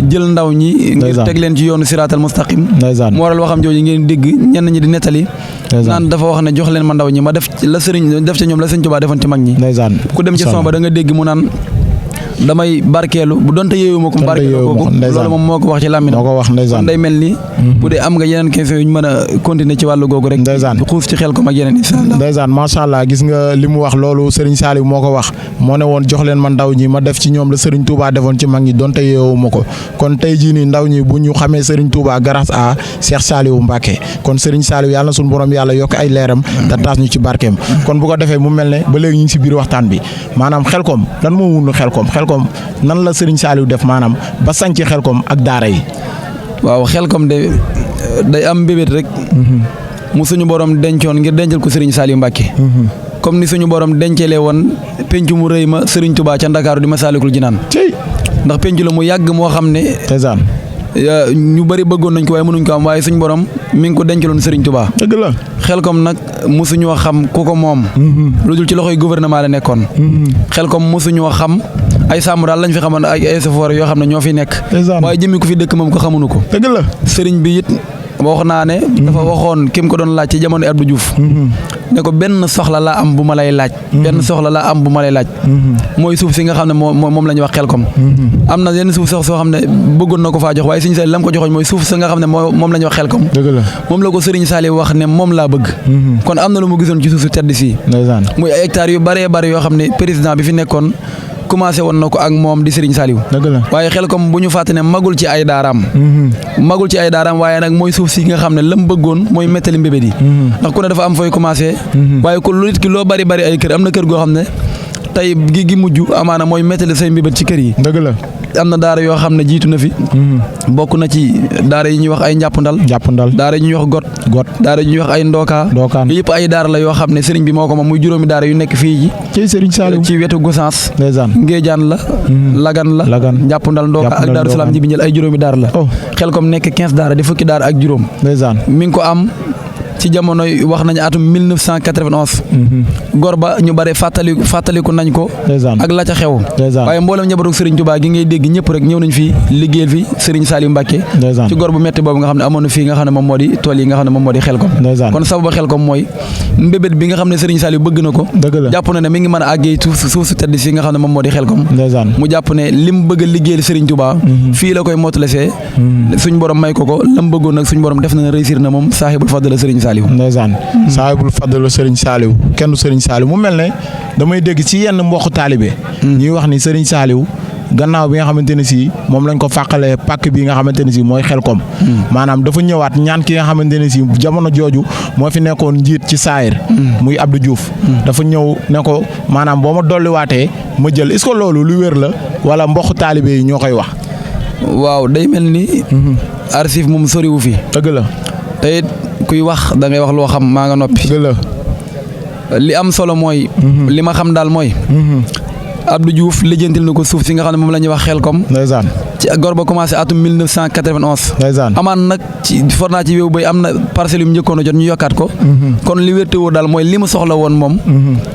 jël ndaw ñi ngir teg leen ci yoonu siraatal mustaqim moo waral waxam jooju ngeen dégg ñenn ñi di nettali naan dafa wax ne jox leen ma ndaw ñi ma def la sëriñ def ca ñoom la sëriñ Tuubaa defoon ci mag ñi ku dem ci son ba da nga dégg mu naan damay barkeelu bu donte yeewu ma ko barkeelu kooku loolu moom moo ko wax ci làmmiñ kon day mel ni bu dee am nga yeneen question yu ñu mën a continuer ci wàllu googu rek xuus ci xel ko mag yeneen inshallah ndeysaan macha allah gis nga li mu wax loolu Serigne Saliou moo ko wax moo ne woon jox leen ma ndaw ñi ma def ci ñoom la Serigne Touba defoon ci mag ñi donte yeewu ma ko kon tey jii nii ndaw ñi bu ñu xamee Serigne Touba grâce à Cheikh Saliou Mbacké kon Serigne Saliou yàlla na suñu borom yàlla yokk ay leeram te taas ñu ci barkeem kon bu ko defee mu mel ne ba léegi ñu ngi si biir waxtaan bi maanaam Xelcom lan moo wunu Xelcom nan la Serigne Saliou def maanaam ba sañ ci Xelcom ak daara yi. waaw Xelcom de day am mbébét rek. mu suñu borom dencoon ngir dencal ko Serigne Saliou Mbacké. comme ni suñu borom dencelee woon penc mu rëy ma Serigne Touba ca Ndakaaru di Masaalikul Jinaan. ndax penc la mu yàgg moo xam ne. ñu bari bëggoon nañ ko waaye mënuñ ko am waaye suñu borom mi ngi ko dencaloon Serigne Touba. dëgg la Xelcom nag mosuñoo xam ku ko moom. lu dul ci loxoy gouvernement la nekkoon. Xelcom mosuñoo xam ay sàmm daal lañ fi xamoon ay eaux yoo xam ne ñoo fi nekk. waaye jëmmi ku fi dëkk moom ko xamuñu ko. dëgg la Serigne bi it wax naa ne. dafa waxoon kim ko doon laaj ci jamono Abdou Diouf. ne ko benn soxla laa am bu ma lay laaj. benn soxla laa am bu ma lay laaj. mooy suuf si nga xam ne moom la ñuy wax Xelcom. am na yenn suuf soo xam ne bëggoon na ko faa jox waaye Serigne Saliou lam ko joxoon mooy suuf sa nga xam ne moom la ñuy wax Xelcom. dëgg la moom la ko Serigne Saliou wax ne moom laa bëgg. kon am na lu mu gisoon ci suuf su tedd si. muy ay hectares yu bëree bëri yoo xam ne président bi fi nekkoon commencé woon na ko ak moom di Serigne Saliou. dëgg la waaye Xelcom bu ñu fàtte ne magul ci ay daaraam. magul ci ay daaraam waaye nag mooy suuf si nga xam ne lam bëggoon mooy mettali mbébét yi. ndax ku ne dafa am fooy commencé. waaye ku lu nit ki loo bari bari ay kër am na kër goo xam ne tey gi mujj amaana mooy mettali say mbébét ci kër yi. dëgg la am na daara yoo xam ne jiitu na fi. bokk na ci daara yi ñuy wax ay njàppandal daara yi ñuy wax got daara yi ñuy wax ay ndookaan yëpp ay daara la yoo xam ne sëriñ bi moo ko moom muy juróomi daara yu nekk fii ci Serigne Saliou ci wetu Gossas Ngéejaan la Lagan la njàppandal ndooka ak Daaru Salaam Jibi Njël ay juróomi daara la Xelcom nekk 15 daara di fukki daara ak juróom mi ngi ko am ci jamono wax nañu atum 1991. gor ba ñu bare fàttaliku nañ ko. ak la ca xew. waaye mboolem njabootu Serigne Touba gi ngay dégg ñëpp rek ñëw nañ fi liggéeyal fi Serigne Saliou Mbacké. ci gor bu metti boobu nga xam ne amoon na fii nga xam ne moom moo di tool yi nga xam ne moom moo di Xelcom. kon sababu Xelcom mooy mbébét bi nga xam ne Serigne Saliou bëgg na ko. jàpp na ne mi ngi mën a àggee suuf su tedd si nga xam ne moom moo di Xelcom. mu jàpp ne lim bëgg a liggéeyal Serigne Touba. fii la koy mottalisee. suñ borom may ko lam bëggoon nag suñ borom def na réussir na moom saahibul fadl Serigne ndeysaan saahibul fadlu Serigne Saliou kenn du Serigne Saliou mu mel ne damay dégg ci yenn mbokk taalibe ñuy wax ni Serigne Saliou gannaaw bi nga xamante ne si moom lañ ko fàqalee pàkk bi nga xamante ne si mooy Xelcom maanaam dafa ñëwaat ñaan ki nga xamante ne si jamono jooju moo fi nekkoon njiit ci saayir muy Abdou Diouf dafa ñëw ne ko maanaam boo ma dolliwaatee ma jël est-ce que loolu lu wér la wala mbokk taalibe yi ñoo koy wax. waaw day mel ni. archive moom soriwu fi. dëgg la te kuy wax da ngay wax loo xam maa nga noppi. dëgg la li am solo mooy. li ma xam daal mooy. Abdou Diouf lijjantil na ko suuf si nga xam ne moom la ñuy wax Xelcom. ndeysaan ci gor ba commencé atum 1991. ndeysaan amaan nag ci for naa ci wéew bay am na parcelle yu mu njëkkoon a jot ñu yokkaat ko. kon li wér te wóor daal mooy li mu soxla woon moom.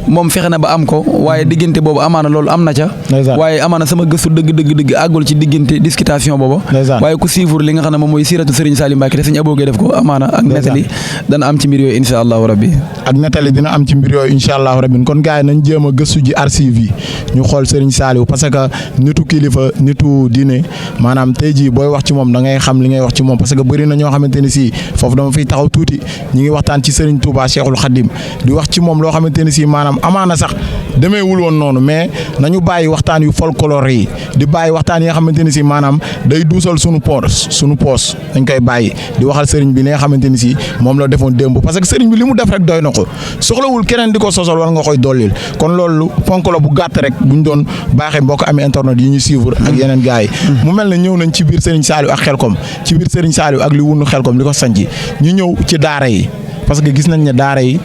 moom fexe na ba am ko waaye diggante boobu amaana loolu am na ca. waaye amaana sama gëstu dëgg àggul ci diggante discutation boobu. waaye ku suivre li nga xam ne moom mooy siiratu Serigne Saliou Mbacké te Serigne Abo Gueye def ko amaana ak nettali dana am ci mbir yooyu incha allahu rabbi. ak nettali dina am ci mbir yooyu incha allahu rabbi kon gars yi nañ jéem a gëstu ji archive yi ñu xool Serigne Saliou parce que nitu kilifa nitu diine maanaam tey jii booy wax ci moom da ngay xam li ngay wax ci moom parce que bëri na ñoo xamante ne si foofu dama fiy taxaw tuuti ñi ngi waxtaan ci Serigne Touba Cheikhul Khadim di wax ci moom loo xamante ne si maanaam amaana sax demeewul woon noonu mais nañu bàyyi waxtaan yu folklore yi di bàyyi waxtaan yi nga xamante ni si maanaam day duusal sunu poos dañ koy bàyyi di waxal sëriñ bi li nga xamante ni si moom la defoon démb parce que sëriñ bi li mu def rek doy na ko soxlawul keneen di ko sosal war nga koy dollil kon loolu ponk la bu gàtt rek buñ doon baaxee mbokk amee internet yi ñu suivre ak yeneen gars yi mu mel ne ñëw nañ ci biir Serigne Saliou ak Xelkom ci biir Serigne Saliou ak li wunu Xelkom li ko sanc ñu ñëw ci daara yi parce que gis nañ ne daara yi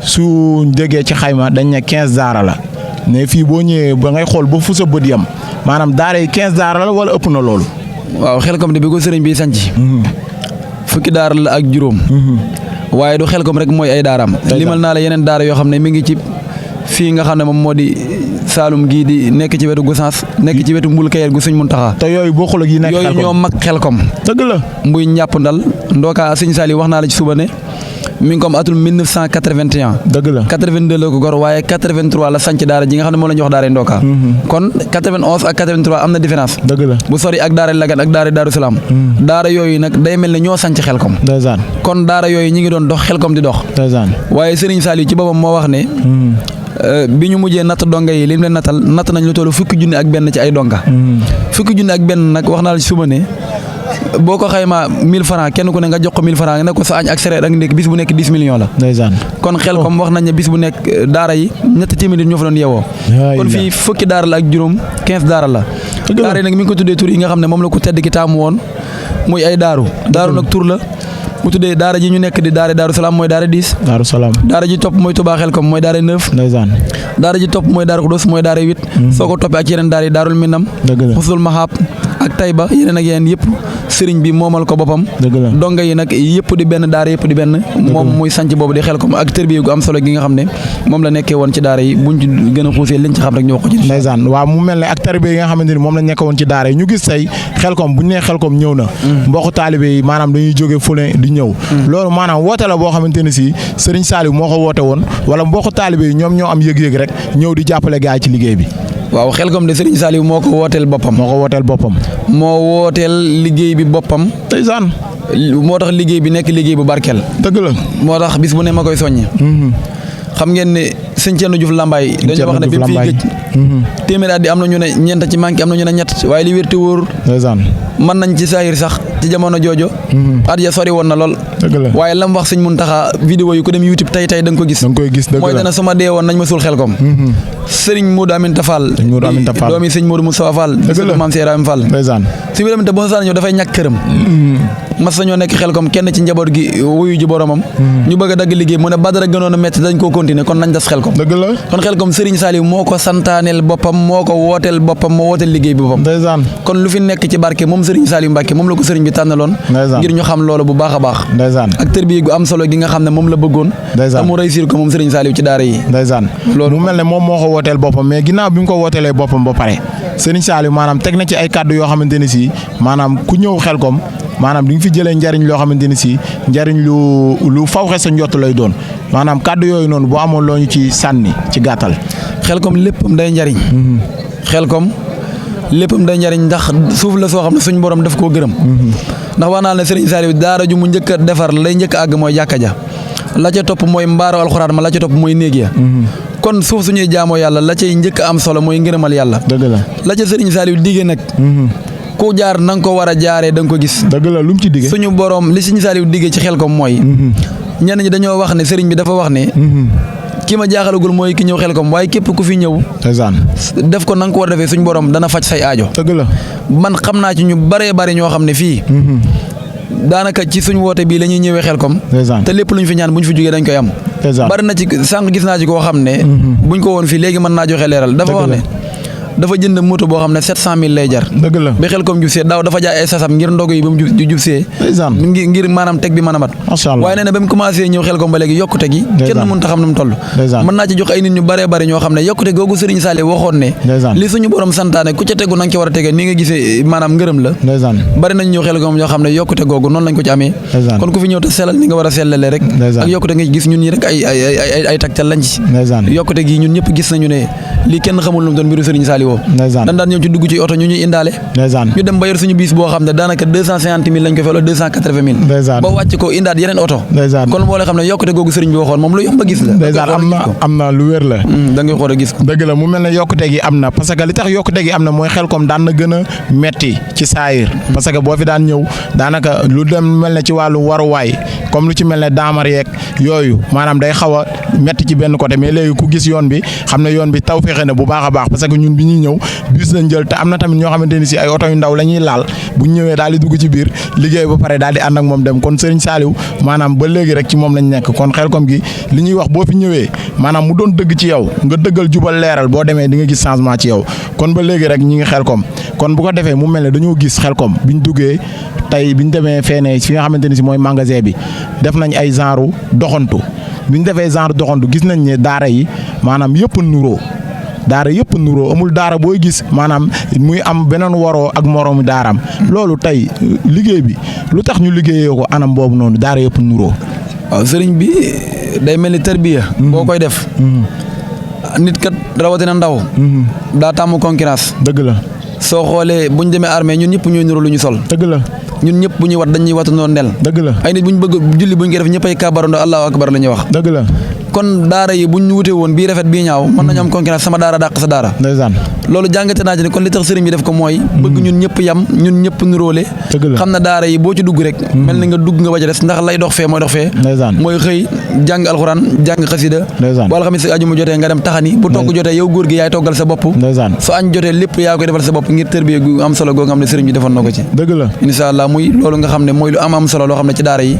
su déggee ci xayma dañ ne 15 daara la mais fii boo ñëwee ba ngay xool ba fu sa bët yam maanaam daara yi 15 daara la wala ëpp na loolu. waaw Xelkom de bi ko sëriñ bi sanc fukki daara la ak juróom. waaye du Xelkom rek mooy ay daaraam. limal naa la yeneen daara yoo xam ne mi ngi ci fii nga xam ne moom moo di Saalum gii di nekk ci wetu Gossas nekk ci wetu Mbul Kayel gu Sëñ Muntaxa. te yooyu bokkul ak yi nekk Xelkom yooyu ñoo mag Xelkom. dëgg la muy ñàpp ndal ndooka Sëñ Saliou wax naa la ci suba ne mi ngi ko am atul 1981. dëgg la 82 la ko gor waaye 83 la sanc daara ji nga xam ne moom la ñu wax daara ndooka. kon 91 ak 83 am na différence. dëgg la bu sori ak daara Lagan ak daara Daaru Salaam. daara yooyu nag day mel ne ñoo sanc Xelkom. ndeysaan kon daara yooyu ñi ngi doon dox Xelkom di dox. ndeysaan waaye Serigne Saliou ci boppam moo wax ne. bi ñu mujjee natt donga yi li mu leen natt nañ lu tollu fukki junni ak benn ci ay donga. fukki junni ak benn nag wax naa la ci suba ne boo ko xaymaa 1000 francs kenn ku ne nga jox ko 1000 francs nga ne ko sa añ ak sereet ak ndékk bis bu nekk 10 millions la. ndeysaan kon Xelkom wax nañ ne bis bu nekk daara yi ñetti téeméer ñoo fa doon yeewoo. kon fii fukki daara la ak juróom 15 daara la. daara yi nag mi ngi ko tuddee tur yi nga xam ne moom la ko tedd ki taamu woon muy ay daaru nag tur la. mu tuddee daara ji ñu nekk di Daaru Salaam mooy daara 10. Daaru Salaam daara ji topp mooy Touba Xelkom mooy daara 9. ndeysaan daara ji topp mooy Daaru Xudoos mooy daara 8. soo ko toppee ak yeneen daara yi Daarul Minam. dëgg la Xusul Mahab ak Tayba yeneen ak yeneen yëpp sëriñ bi moomal ko boppam. dëgg la donga yi nag yëpp di benn daara yëpp di benn. moom muy sanc boobu di Xelkom ak tërbiye gu am solo gi nga xam ne moom la nekkee woon ci daara yi buñ ci gën a xuusee liñ ci xam rek ñoo ko ci. ndeysaan waaw mu mel ne ak tërbiye yi nga xamante ni moom la nekkee woon ci daara yi ñu gis tey Xelkom buñ nee Xelkom ñëw na mbokku taalibe yi maanaam dañuy jóge fu ne di ñëw loolu maanaam woote la boo xamante ne si Serigne Saliou moo ko woote woon wala mbokku taalibe yi ñoom ñoo am yëg-yëg rek ñëw di jàppale gaay ci liggéey bi. waaw Xelkom de Serigne Saliou moo ko wooteel boppam. moo wooteel liggéey bi boppam. ndeysaan moo tax liggéey bi nekk liggéey bu barkeel. dëgg la moo tax bis bu ne ma koy soññi. xam ngeen ne sëñ Thierno Diouf Lambaye dañuy wax ne bi mu fiy gëj téeméer at di am na ñu ne ñeent ci manqué am na ñu ne ñett waaye li wér te wóor mën nañ ci saahir sax ci jamono joojo at ya sori woon na lool waaye lam wax sëñ Muntaxa vidéo yi ku dem YouTube tey da nga ko gis mooy dana sama dee woon nañ ma suul Xelkom sëriñ Modou Aminta Fall doomi sëñ Modou Moustapha Fall sëñ Mame Cheikh Ibrahima Fall si Modou Aminta boo sa ñëw dafay ñàkk këram mas nañoo nekk Xelkom kenn ci njaboot gi wuyu ji boromam ñu bëgg a dagg liggéey mu ne Badara gënoon a métti dañ koo continuer kon nañ des Xelkom kon Xelkom Serigne Saliou moo ko santaaneel boppam moo ko wooteel boppam moo wooteel liggéey bi boppam kon lu fi nekk ci barke moom Serigne Saliou Mbacke moom la ko Serigne bi tànnaloon ngir ñu xam loolu bu baax a baax ak tërbiye gu am solo gi nga xam ne moom la bëggoon mu réussir ko moom Serigne Saliou ci daara yi loolu mu mel ne moom moo ko wooteel boppam mais ginnaaw bi mu ko wooteelee boppam ba pare Serigne Saliou maanaam teg na ci ay kàddu yoo xamante ne si maanaam ku ñëw Xelkom maanaam di nga fi jëlee njariñ loo xamante ni si njariñ lu fawxe sa njott lay doon maanaam kàddu yooyu noonu bu amoon loo ñu ci sànni ci gàttal. Xelkom léppam day njariñ. Xelkom léppam day njariñ ndax suuf la soo xam ne suñ borom daf koo gërëm. ndax wax naa ne Serigne Saliou daara ju mu njëkk a defar lay njëkk a àgg mooy jàkka ja la ca topp mooy mbaaru alxuraan ma la ca topp mooy néeg ya kon suuf suñuy jaamoo yàlla la cay njëkk a am solo mooy ngërëmal yàlla. dëgg la ca Serigne Saliou digge nag. ku jaar na nga ko war a jaaree da nga ko gis. dëgg la lu mu ci diggee suñu borom li Serigne Saliou diggee ci Xelkom mooy. ñenn ñi dañoo wax ne Serigne bi dafa wax ne. ki ma jaaxalagul mooy ki ñëw Xelkom waaye képp ku fi ñëw. def ko na nga ko war a defee suñu borom dana faj say aajo. dëgg la man xam naa ci ñu bëree bëri ñoo xam ne fii. daanaka ci suñu woote bii la ñuy ñëwee Xelkom. te lépp lu ñu fi ñaan bu ñu fi jógee dañ koy am. bari na ci sànq gis naa ci koo xam ne. buñ ko woon fii léegi mën naa joxe leeral dafa wax ne. dafa jënd moto boo xam ne 700000 lay jar. dëgg la bi Xelkom jub see daaw dafa jaay ay sasam ngir ndogu yi ba mu jub see. ngir maanaam teg bi mën a mat. macha allah waaye nee na ba mu commencé ñëw Xelkom ba léegi yokkute gi. kenn mënut a xam nu mu toll. mën naa ci jox ay nit ñu bëree bëri ñoo xam ne yokkute googu Serigne Saliou waxoon ne. li suñu borom santaane ku ca tegu na nga ci war a tege ni nga gisee maanaam ngërëm la. bëri nañ ñëw Xelkom ñoo xam ne yokkute googu noonu lañ ko ci amee. kon ku fi ñëw te sellal ni nga war a sellalee rek. ak yokkute nga gis ñun ñi rek ay taktal lañ ci. yokkute gi ñun ñëpp gis nañu ne lii kenn xamul lu mu doon mbiru Serigne Saliou woo dañ daan ñëw ci dugg ci oto ñu ñuy indaale ñu dem ba yor suñu bis boo xam ne daanaka 250 000 lañ ko fay wala 280 000 ba wàcc ko indaat yeneen oto kon moo la xam ne yokkute googu sëriñ bi waxoon moom lu yomb a gis la am na lu wér la da ngay xool a gis ko dëgg la mu mel ne yokkute gi am na parce que li tax yokkute gi am na mooy Xelcom daan na gën a metti ci saayir parce que boo fi daan ñëw daanaka lu dem mel ne ci wàllu waruwaay comme lu ci mel ne daamar yeeg yooyu maanaam day xaw a metti ci benn côté mais léegi ku gis yoon bi xam ne yoon bi taw fexe na bu baax a baax parce que ñun bi ñuy ñëw bis lañ jël te am na tamit ñoo xamante ni si ay oto yu ndaw la ñuy laal bu ñu ñëwee daal di dugg ci biir liggéey ba pare daal di ànd ak moom dem kon Serigne Saliou maanaam ba léegi rek ci moom lañ nekk kon Xelcom gi li ñuy wax boo fi ñëwee maanaam mu doon dëgg ci yow nga dëggal jubal leeral boo demee di nga gis changement ci yow kon ba léegi rek ñi ngi Xelcom kon bu ko defee mu mel ne dañoo gis Xelcom biñ duggee tey biñ demee feenee fi nga xamante ni si mooy magasin bi def nañ ay genre doxantu biñ defee genre doxantu gis nañ ne daara yi maanaam yëpp nuroo daara yëpp nuroo amul daara booy gis maanaam muy am beneen waroo ak moroomu daaraam loolu tey liggéey bi lu tax ñu liggéeyee ko anam boobu noonu daara yëpp nuroo. waaw sëriñ bi day mel ni tarbiya boo koy def nit kat rawatina ndaw daa tàmm concurrence dëgg la soo xoolee buñ demee armée ñun ñëpp ñooy nuroo lu ñu sol dëgg la ñun ñëpp bu ñuy wat dañuy watandoo ndel dëgg la ay nit buñ bëgg julli buñ koy def ñëpp ay kabarandoo allahu akbar la ñuy wax dëgg la kon daara yi buñ wute woon bii rafet bii ñaaw mën nañu am concurrence sama daara dàq sa daara ndeysaan loolu jàngate naa ci ne kon li tax sëriñ bi def ko mooy bëgg ñun ñëpp yam ñun ñëpp nuróole xam na daara yi boo ci dugg rek mel na nga dugg nga ba ca des ndax lay dox fee mooy dox fee mooy xëy jàng alxuraan jàng xasida bu alxamis ajuma jotee nga dem taxani bu togg jotee yow góor gi yaay toggal sa bopp su añ jotee lépp yaa koy defal sa bopp ngir tërbiye gu am solo goo nga xam ne sëriñ bi defoon na ko ci dëgg la insha Allah muy loolu nga xam ne mooy lu am solo loo xam ne ci daara yi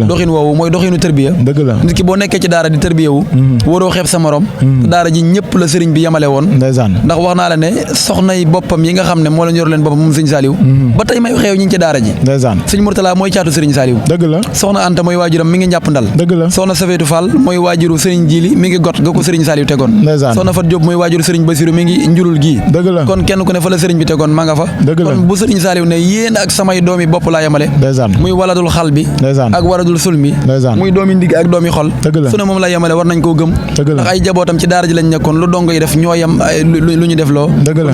doxin woowu mooy doxinu tërbiya nit ki boo nekkee ci daara di tërbiye wu waroo xeeb sa morom daara ji ñëpp la sëriñ bi yemale woon ndax wax naa la ne soxnay boppam yi nga xam ne moo leen yor leen boppam moom sëriñ Saliou ba tey may xeew ñi ngi ci daara ji sëriñ Mourtala mooy caatu sëriñ Saliou dëgg la soxna Anta mooy waajuram mi ngi njàpp ndal dëgg la soxna Safeetu Fall mooy waajuru sëriñ Jili mi ngi got ga ko sëriñ Saliou tegoon soxna Fat Diop mooy waajuru sëriñ Basiru mi ngi njurul gii dëgg la kon kenn ku ne fa la sëriñ bi tegoon ma nga fa kon bu sëriñ Saliou ne yéen ak samay doomi bopp laa yemale muy waladul xal bi ak waladul sulmi muy doomi ndig ak doomi xol su ne moom laa yemale war nañ koo gëm ndax ay jabootam ci daara ji lañ nekkoon lu dongo yi def ñoo yem lu ñu def loo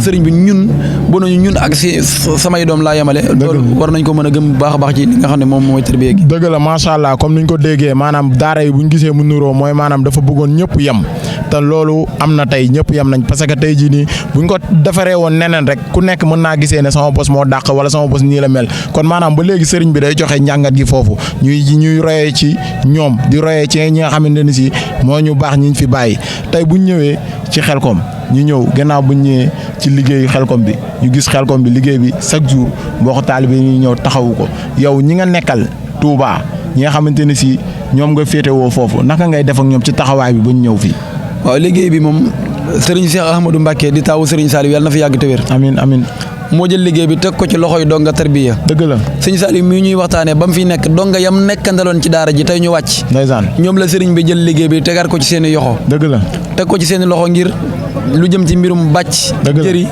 sëriñ bi ñun bu nañu ñun ak si samay doom laa yemale loolu war nañ ko mën a gëm bu baax a baax ci li nga xam ne moom mooy tërbiye gi dëgg la macha allah comme niñ ko déggee maanaam daara yi buñ gisee mu nuroo mooy maanaam dafa bëggoon ñëpp yem te loolu am na tey ñëpp yem nañ parce que tey jii nii buñ ko defaree woon neneen rek ku nekk mën naa gisee ne sama bos moo dàq wala sama bos nii la mel kon maanaam ba léegi sëriñ bi day joxe njàngat gi foofu ñuy royee ci ñoom di royee ci ñi nga xamante ni si moo ñu baax ñiñ fi bàyyi tey buñ ñëwee ci Xelcom ñu ñëw gannaaw buñ ñëwee ci liggéeyu Xelcom bi ñu gis Xelcom bi liggéey bi chaque jour boo ko taalibe ñuy ñëw taxawu ko yow ñi nga nekkal Touba ñi nga xamante ne si ñoom nga féetewoo foofu naka ngay def ak ñoom ci taxawaay bi ba ñu ñëw fii. waaw liggéey bi moom Serigne Cheikh Ahmadou Mbacké di taawu Serigne Saliou yàlla na fi yàgg te wér. amiin amiin. moo jël liggéey bi teg ko ci loxoy donga tarbiya. dëgg la Serigne Saliou mii ñuy waxtaanee ba mu fi nekk donga yam nekkandaloon ci daara ji tey ñu wàcc. ndeysaan ñoom la Serigne bi jël liggéey bi tegaat ko ci seen i yoxo. dëgg la teg ko ci seen i loxo ngir lu jëm ci mbirum bàcc. dëgg la jëri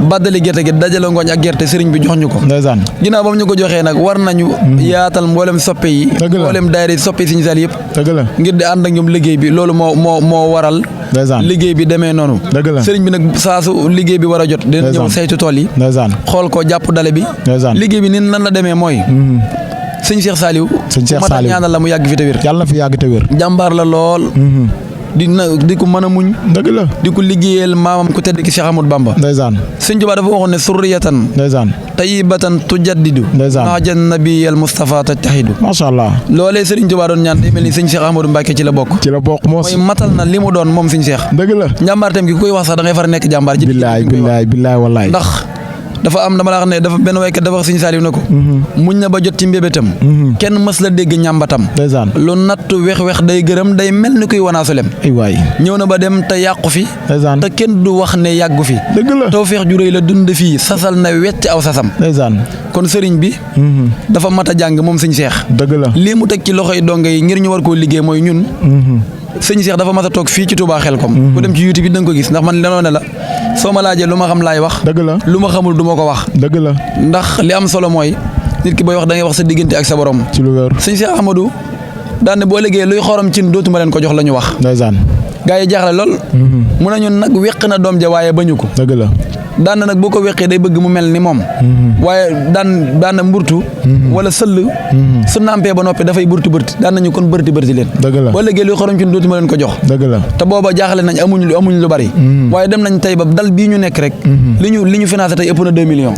baddali gerte gi dajale ngooñ ak gerte sëriñ bi jox ñu ko. ndeysaan ginnaaw ba mu ñu ko joxee nag war nañu yaatal mboolem soppe yi. dëgg la mboolem daayira soppe Serigne Saliou yëpp. dëgg la ngir di ànd ak ñoom liggéey bi loolu moo waral. ndeysaan liggéey bi demee noonu. dëgg la sëriñ bi nag saa su liggéey bi war a jot. dina ñëw saytu tool yi. ndeysaan xool ko jàpp dale bi. ndeysaan liggéey bi ni nan la demee mooy. sëñ Cheikh Saliou. sëñ Cheikh Saliou ñaanal la mu yàgg fi te wér. yàlla na fi yàgg te wér. jàmbaar la lool. di ko mën a muñ. dëgg la di ko liggéeyal maamam ku tedd ki Cheikh Ahmadou Bamba. ndeysaan sëñ Tuubaa dafa waxoon ne surriyatan. ndeysaan tayyibatan tujaddidu. ndeysaan maajan nabiyal Mustafa tattahidu. macha allah. loolee Sëriñ Tuubaa doon ñaan day mel ni sëñ Cheikh Ahmadou Mbacké ci la bokk. ci la bokk moos mooy matal na li mu doon moom sëñ Cheikh. dëgg la njàmbaarteem gi ku koy wax sax da ngay far nekk jàmbaar. billaay wallaay. ndax dafa am dama la wax ne dafa benn waykat dafa wax sëñ Saliou ne ko. muñ na ba jot ci mbébétam. kenn mës la dégg ñàmbatam. ndeysaan lu natt wex-wex day gërëm day mel ni kuy wanaasu lem. ay waay ñëw na ba dem te yàqu fi. ndeysaan te kenn du wax ne yàggu fi. dëgg la tawfeex ju rëy la dund fii sasal na wecc aw sasam. ndeysaan kon sëriñ bi. dafa mat a jàng moom sëñ Cheikh. dëgg la lii mu teg ci loxoy donga yi ngir ñu war koo liggéey mooy ñun. sëñ Cheikh dafa mas a toog fii ci Touba Xelcom. ku dem ci YouTube bi da nga ko gis ndax man lenoo ne la soo ma laajee lu ma xam laay wax. dëgg la lu ma xamul du ma ko wax. dëgg la ndax li am solo mooy nit ki booy wax da ngay wax sa diggante ak sa borom. ci lu wér sëñ Cheikh Ahmadou daan ne boo liggéey luy xorom cin dootuma leen ko jox la ñu wax. ndeysaan gaa yi jaaxle lool mu ne ñun nag weq na doom ja waaye bañu ko dëgg la daan na nag boo ko weqee day bëgg mu mel ni moom waaye daan na mburtu wala sëll su nampee ba noppi dafay bërti daan nañu kon bërti leen dëgg la boo léegi luy xorom ci dootuma leen ko jox dëgg la te booba jaaxle nañ amuñ lu bari waaye dem nañ tey ba dal bii ñu nekk rek li ñu financé tey ëpp na 2 millions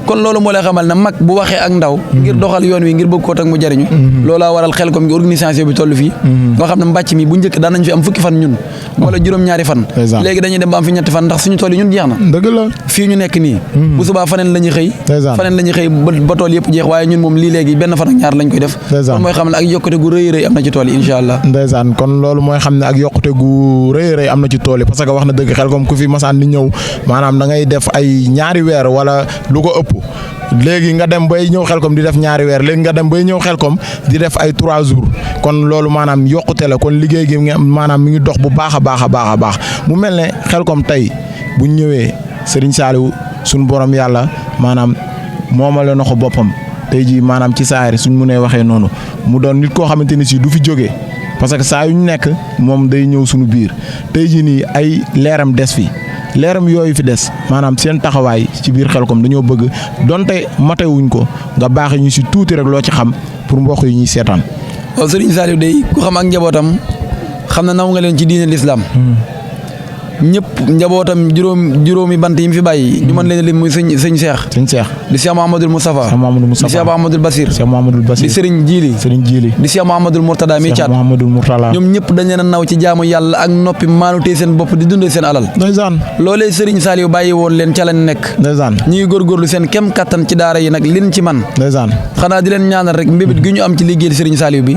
kon loolu moo lay xamal ne mag bu waxee ak ndaw ngir doxal yoon wi ngir bëgg koo tag mu jariñu loolaa waral Xelcom gi organisation bi toll fii nga xam ne mbàcc mi bu njëkk daan nañ fi am fukki fan ñun wala juróom-ñaari fan léegi dañuy dem ba am fi ñetti fan ndax suñu tool yi ñun jeex na dëgg la fii ñu nekk nii bu subaa faneen la ñuy xëy ba tool yëpp jeex waaye ñun moom lii léegi benn fan ak ñaar lañ koy def kon mooy xam ne ak yokkute gu rëy am na ci tool yi incha allah ndeysaan kon loolu mooy xam ne ak yokkute gu rëy am na ci tool yi parce que wax na dëgg Xelcom ku fi masaan di ñëw maanaam da ngay def ay ñaari weer wala lu ko ëpp léegi nga dem bay ñëw Xelcom di def ñaari weer léegi nga dem bay ñëw Xelcom di def ay 3 jours kon loolu maanaam yokkute la kon liggéey gi maanaam mi ngi dox bu baax a baax mu mel ne Xelcom tey bu ñëwee Serigne Saliou suñu borom yàlla maanaam moomale na ko boppam tey jii maanaam ci saari suñ mënee waxee noonu mu doon nit koo xamante ni si du fi jógee parce que saa yu ñu nekk moom day ñëw suñu biir tey jii nii ay leeram des fi. leeram yooyu fi des maanaam seen taxawaay ci biir Xelcom dañoo bëgg donte matewuñ ko nga baax ñu si tuuti rek loo ci xam pour mbokk yi ñuy seetaan. waaw Serigne Saliou day ku xam ak njabootam xam na naw nga leen ci diine l'islam ñëpp njabootam juróomi bant yi mu fi bàyyi ñu mën leen lim muy sëñ Cheikh di Cheikh Mouhamadoul Moustapha di Cheikh Mouhamadoul Basir di Serigne Djili di Cheikh Mouhamadoul Mourtada mi caat ñoom ñëpp dañ leen a naw ci jaamu yàlla ak noppi maanu tey seen bopp di dundee seen alal loolee Serigne Saliou bàyyi woon leen ca lañ nekk ñi ngi góorgóorlu seen kem kattan ci daara yi nag lin ci man xanaa di leen ñaanal rek mbébét gi ñu am ci liggéey Serigne Saliou bi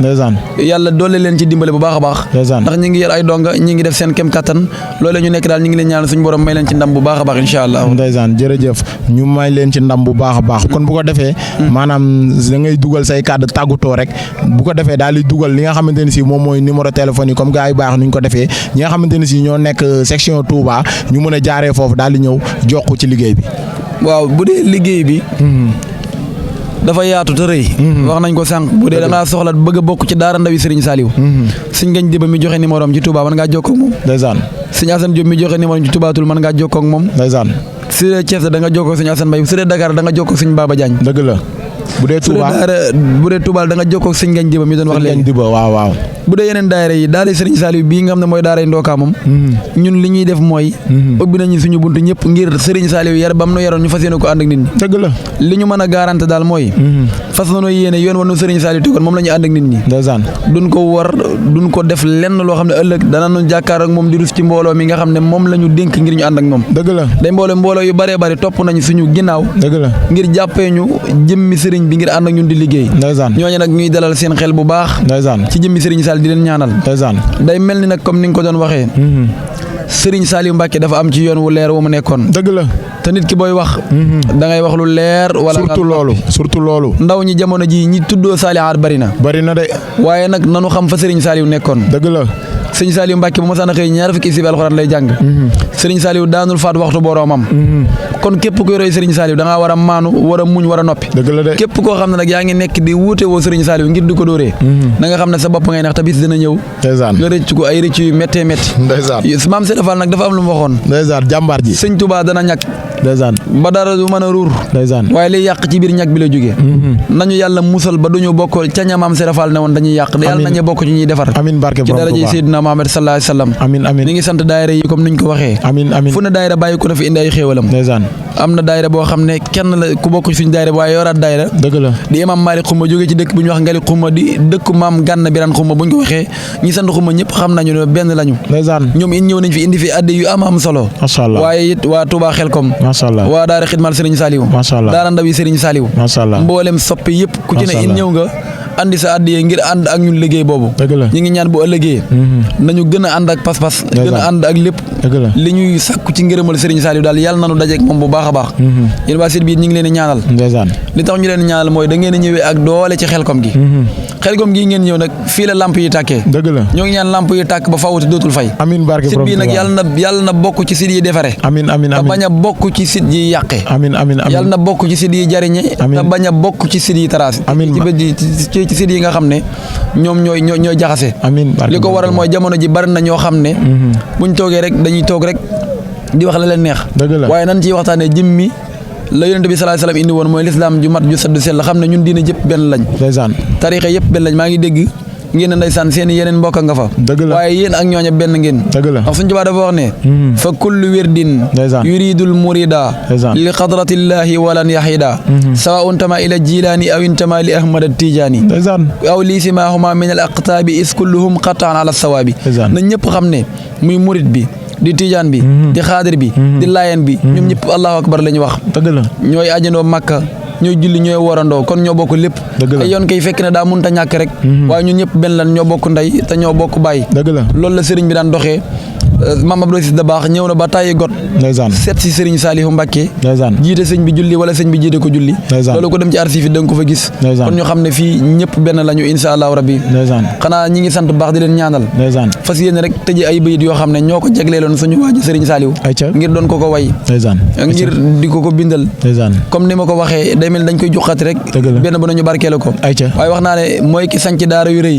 yàlla doole leen ci dimbale bu baax a baax ndax ñi ngi yor ay donga ñi ngi def seen kem kattan loolee ñu nekk daal ñu ngi leen ñaanal suñu borom may leen ci ndam bu baax a baax incha allah ndeysaan jërëjëf ñu may leen ci ndam bu baax a baax kon bu ko defee maanaam da ngay dugal say kàddu tàggutoo rek bu ko defee daal di dugal li nga xamante ni si moom mooy numéro téléphone yi comme gars yu baax nuñ ko defee ñi nga xamante ni si ñoo nekk section Touba ñu mën a jaaree foofu daal di ñëw jokku ci liggéey bi waaw bu dee liggéey bi dafa yaatu te rëy wax nañ ko sànq bu dee da ngaa soxla bëgg a bokk ci daara ndawi Serigne Saliou Sëñ Ngagne Diba mi joxe numéro am ci Touba mën ngaa jokkoo ak moom ndeysaan Sëñ Assane Diop mi joxe numéro am ci Toubatul mën ngaa jokkoo ak moom ndeysaan su dee Thiès da nga jokkoo ak Sëñ Assane Mbaye su dee Dakar da nga jokkoo ak Sëñ Baba Diagne dëgg la bu dee Touba da nga jokkoo ak Sëñ Ngagne Diba mi doon wax léegi waaw bu dee yeneen daayira yi daara Serigne Saliou bii nga xam ne mooy daara Ndoka moom ñun li ñuy def mooy ubbi nañu suñu buntu ñëpp ngir Serigne Saliou yar bam nu yaroon ñu fas yéene ko ànd ak nit ñi dëgg la li ñu mën a garanté daal mooy fas nañoo yéene yoon wanu Serigne Saliou tegoon moom la ñu ànd ak nit ñi ndeysaan duñ ko war duñ ko def lenn loo xam ne ëllëg danañu jàkkaar ak moom di rus ci mbooloo mi nga xam ne moom la ñu dénk ngir ñu ànd ak moom dëgg la day mbooloo yu bëree bëri topp nañu suñu ginnaaw dëgg la ngir jàppee ñu jëmmi Serigne bi ngir ànd ak ñun di liggéey ndeysaan ñooñu nag ñuy dalal seen xel bu baax ndeysaan ci jëmmi Serigne Saliou di leen ñaanal day mel ni nag comme ni nga ko doon waxee Serigne Saliou Mbacké dafa am ci yoon wu leer wu mu nekkoon dëgg la te nit ki booy wax da ngay wax lu leer wala surtout loolu ndaw ñi jamono ji ñi tuddoo Salihaat bari na de waaye nag nanu xam fa Serigne Saliou nekkoon dëgg la Serigne Saliou Mbacké bu ma saan a xëy ñaar fukki isib alxuraan lay jàng Serigne Saliou daanul faat waxtu boroomam kon képp kuy roy Serigne Saliou da ngaa war a maanu war a muñ war a noppi dëgg la de képp koo xam ne nag yaa ngi nekk di wuute woo Serigne Saliou ngir di ko dóoree na nga xam ne sa bopp ngay nax te bis dina ñëw nga rëcc ko ay rëcc yu méttee métti maam Seydi Fall nag dafa am lu mu waxoon ndeysaan jàmbaar ji Sëñ Touba dana ñàkk ndeysaan ba dara du mën a ruur ndeysaan waaye liy yàq ci biir ñàkk bi la jógee nañu yàlla musal ba duñu bokk ca ña maam Seydi Fall ne woon dañuy yàq yàlla nañu bokk ci ñuy defar amiin barke ci daraja Seydina Muhammad sallallahu alayhi wasallam amiin ñi ngi sant daayira yi comme niñ ko waxee fu ne daayira bàyyi ko na fi indi ay xéewalam ndeysaan am na daayira boo xam ne kenn la ku bokk suñu daayira waaye yoraat daayira dëgg la di imam Malick Xuma jógee ci dëkk bu ñu wax Ngali Xuma di dëkku maam Gànna Biraan Xuma bu ñu ko waxee ñi sant Xuma ñëpp xam nañu ne benn lañu ndeysaan ñoom it ñëw nañ fi indi fi addi yu am solo macha allah waaye it waa Touba Xelcom macha allah waa daara xidmal Serigne Saliou macha allah daara ndaw yi Serigne Saliou macha allah mboolem soppi yëpp ku ci ne in ñëw nga andi sa addiye ngir ànd ak ñun liggéey boobu ñi ngi ñaan bu ëllëgee nañu gën a ànd ak pas-pas gën a ànd ak lépp li ñuy sàkku ci ngërëmal Serigne Saliou daal yàlla nanu dajeek moom bu baax a baax yéen waa site bi ñi ngi leen di ñaanal li tax ñu leen ñaanal mooy da ngeen a ñëwee ak doole ci Xelcom gi Xelcom gi ngeen ñëw nag fii la lamp yi tàkkee dëgg la ñoo ngi ñaan lamp yi tàkk ba fawute dootul fay amiin barke site bi nag yàlla na bokk ci site yi defare amiin amiin te bañ a bokk ci site yi yàqe amiin amiin yàlla na bokk ci site yi jariñe te bañ a bokk ci site yi taraas ci yi ci site yi nga xam ne ñoom ñooy jaxase. amiin li ko waral mooy jamono ji bari na ñoo xam ne. buñ toogee rek dañuy toog rek di wax la leen neex. waaye nan ciy waxtaanee jëmmi la yonent bi sallallahu alayhi wasallam indi woon mooy lislaam ju mat ju sedd sell xam ne ñun diine jëpp benn lañ. tariixa yëpp benn lañ maa ngi dégg ngeen ne ndeysaan seen yeneen mbokk nga fa. waaye yéen ak ñooña benn ngeen. ndax suñ Tuubaa dafa wax ne. fa kullu wirdin yuridul murida li xadratillahi walan yahida sawaun tama ila jilaani aw intama li ahmad tijaani aw lii simahuma min al aqtaabi is kulluhum qataan ala sawaabi na ñëpp xam ne muy murid bi di tijaan bi di xaadir bi di laayeen bi ñoom ñëpp allahu akbar la ñu wax ñooy ajandoo Makka ñooy julli ñooy warandoo kon ñoo bokk lépp ay yoon kay fekk ne daa mënta ñàkk rek waaye ñun ñëpp benn lan ñoo bokk ndey te ñoo bokk bàyyi loolu la sëriñ bi daan doxee Mame Abdou Aziz Dabakh ñëw na ba tàyyi got seet si sëriñ Saliou Mbacké jiite sëñ bi julli wala sëñ bi jiite ko julli loolu ko dem ci archive yi da nga ko fa gis kon ñu xam ne fii ñëpp benn lañu insha allahu rabbi xanaa ñi ngi sant baax di leen ñaanal fas yéene rek tëjee ay bayit yoo xam ne ñoo ko jagleeloon suñu waaji sëriñ Saliou ngir doon ko way ngir di ko bindal comme ni ma ko waxee day mel dañ koy juqati rek benn ba nañu barkeelu ko waaye wax naa ne mooy ki sanc daara yu rëy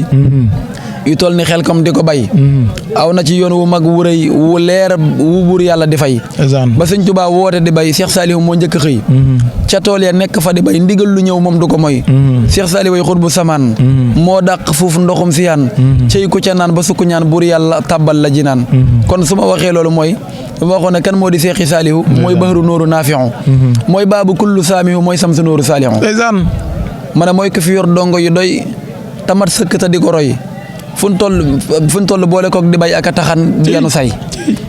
yu toll ni xel comme di ko bay aw na ci yoon wu mag wu rëy wu leer wu buur yàlla di fay ba sëñ Tuubaa woote di bay Cheikh Saliou moo njëkk xëy ca tool ya nekk fa di bay ndigal lu ñëw moom du ko moy Cheikh Saliou way xut bu samaan moo dàq foofu ndoxum si yaan cey ku ca naan ba sukku ñaan buur yàlla tàbbal la ji naan kon su ma waxee loolu mooy ma waxoon ne kan moo di Cheikh Saliou mooy bahru nooru naafi'u mooy baabu kullu saamihu mooy samsu nooru saalihu ma ne mooy ko fi yor dongo yu doy tamat sëkk ta di ko roy fu ñu toll boole koog di bay ak a taxan di yanu say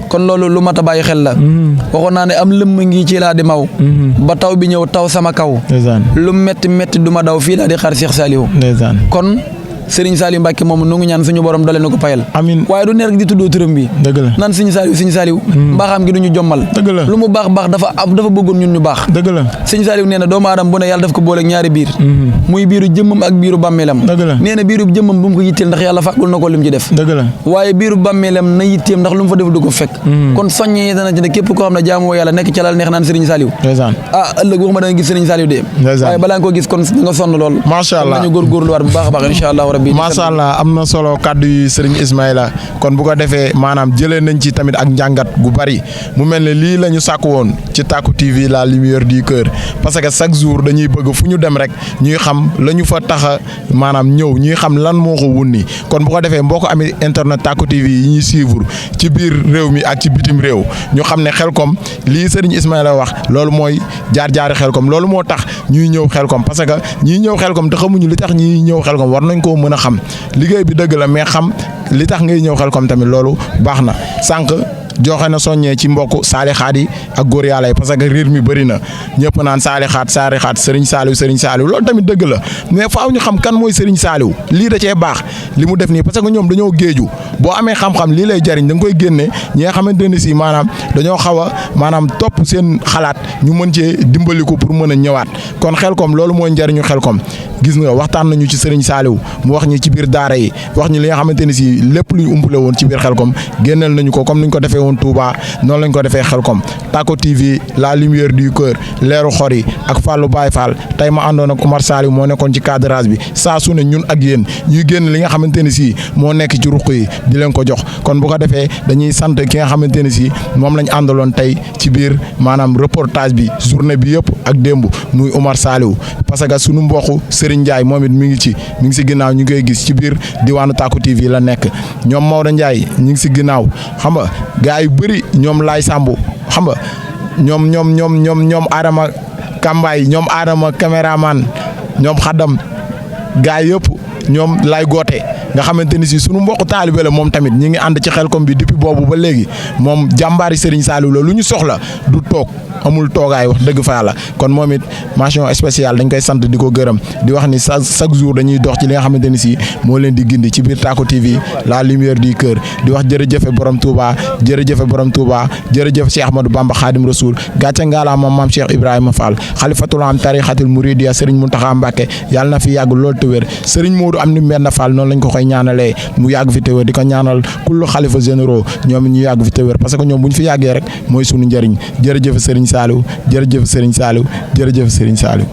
kon loolu lu mat a bàyyi xel la waxoon naa ne am lëmm ngi ci laa di maw ba taw bi ñëw taw sama kaw lu metti metti du ma daw fii laa di xaar Cheikh Saliou kon Serigne Saliou Mbacké moom nu ngi ñaan suñu borom dale na ko payal waaye du ne rek di tuddoo turam bi naan Serigne Saliou mbaaxam gi duñu jommal lu mu baax dafa bëggoon ñun ñu baax Serigne Saliou nee na doomu aadama bu ne yàlla daf ko boole ak ñaari biir muy biiru jëmmam ak biiru bàmmeelam nee na biiru jëmmam bu mu ko yitteel ndax yàlla fàggul na ko lim ci def waaye biiru bàmmeelam na yitteem ndax lu mu fa def du ko fekk kon soññee dana ci ne képp koo xam ne jaamoo yàlla nekk ca lal neex naan Serigne Saliou ëllëg waxuma da nga gis Serigne Saliou de waaye balaa nga ko gis kon nga sonn lool macha allah ñu góorgóorlu waat bu baax a baax inshallah macha allah am na solo kàddu yi Serigne Ismaïla kon bu ko defee maanaam jëlee nañ ci tamit ak njàngat gu bari mu mel ne lii la ñu sàkk woon ci Tacko TV la lumière du cœur parce que chaque jour dañuy bëgg fu ñu dem rek ñuy xam la ñu fa tax a maanaam ñëw ñuy xam lan moo ko wunni kon bu ko defee mboo ko amee internet Tacko TV yi ñuy suivre ci biir réew mi ak ci bitim réew ñu xam ne Xelcom lii Serigne Ismaïla wax loolu mooy jaar-jaari Xelcom loolu moo tax ñuy ñëw Xelcom parce que ñiy ñëw Xelcom te xamuñu li tax ñuy ñëw Xelcom war nañ koo mën a xam liggéey bi dëgg la mais xam li tax ngay ñëw Xelcom tamit loolu baax na sànq joxe na soññee ci mbokk saalixaat yi ak góor yàlla yi parce que riir mi bëri na ñëpp naan saalixaat Serigne Saliou loolu tamit dëgg la mais faaw ñu xam kan mooy Serigne Saliou lii da cee baax li mu def nii parce que ñoom dañoo géeju boo amee xam-xam lii lay jariñ da nga koy génne ñi nga xamante ne si maanaam dañoo xaw a maanaam topp seen xalaat ñu mën cee dimbaliku pour mën a ñëwaat kon Xelcom loolu mooy njariñu Xelcom gis nga waxtaan nañu ci Serigne Saliou mu wax ñi ci biir daara yi wax ñi li nga xamante ne si lépp luy umpale woon ci biir Xelcom génneel nañu ko comme niñ ko defee woon Touba noonu lañ ko defee Xelcom Tacko TV la lumière du cœur leeru xor yi ak Fallou Baye Fall tey ma àndoon ak Oumar Saliou moo nekkoon ci cadrage bi saa su ne ñun ak yéen ñuy génn li nga xamante ne si moo nekk ci ruq yi di leen ko jox kon bu ko defee dañuy sant ki nga xamante ne si moom lañ àndaloon tey ci biir maanaam reportage bi journée bi yëpp ak démb muy Oumar Saliou parce que sunu mbokku Serigne Ndiaye moom it mi ngi ci ginnaaw ñu ngi koy gis ci biir diwaanu Tacko TV la nekk ñoom Maodo Ndiaye ñu ngi si ginnaaw xam nga gars yu bëri ñoom Laay Sambu xam nga ñoom Adama Kambaay ñoom Adama caméraman ñoom Xadam gars yëpp ñoom lay goote nga xamante ni si sunu mbokk taalibe la moom tamit ñi ngi ànd ci Xelcom bi depuis boobu ba léegi moom jàmbaari Serigne Saliou la lu ñu soxla du toog amul toogaay wax dëgg fa yàlla kon moom it mention spéciale dañ koy sant di ko gërëm di wax ni chaque jour dañuy dox ci li nga xamante ni si moo leen di gindi ci biir Tacko TV la lumière du cœur di wax jërëjëfe borom Touba jërëjëf Cheikh Ahmadou Bamba Khadim Rasoul gàcce ngaalaama maam Cheikh Ibrahima Fall xalifatul am tarixatul muridiya Serigne Mountakha Mbacké yàlla na fi yàgg lool te wér Serigne Modou am ni Mbenda Fall noonu lañ ko koy ñaanalee mu yàgg fi te wér di ko ñaanal kullu xalifa généraux ñoom ñu yàgg fi te wér parce que ñoom bu ñu fi yàggee rek mooy sunu njëriñ jërëjëf Serigne Saliou jërëjëf Serigne Saliou jërëjëf Serigne Saliou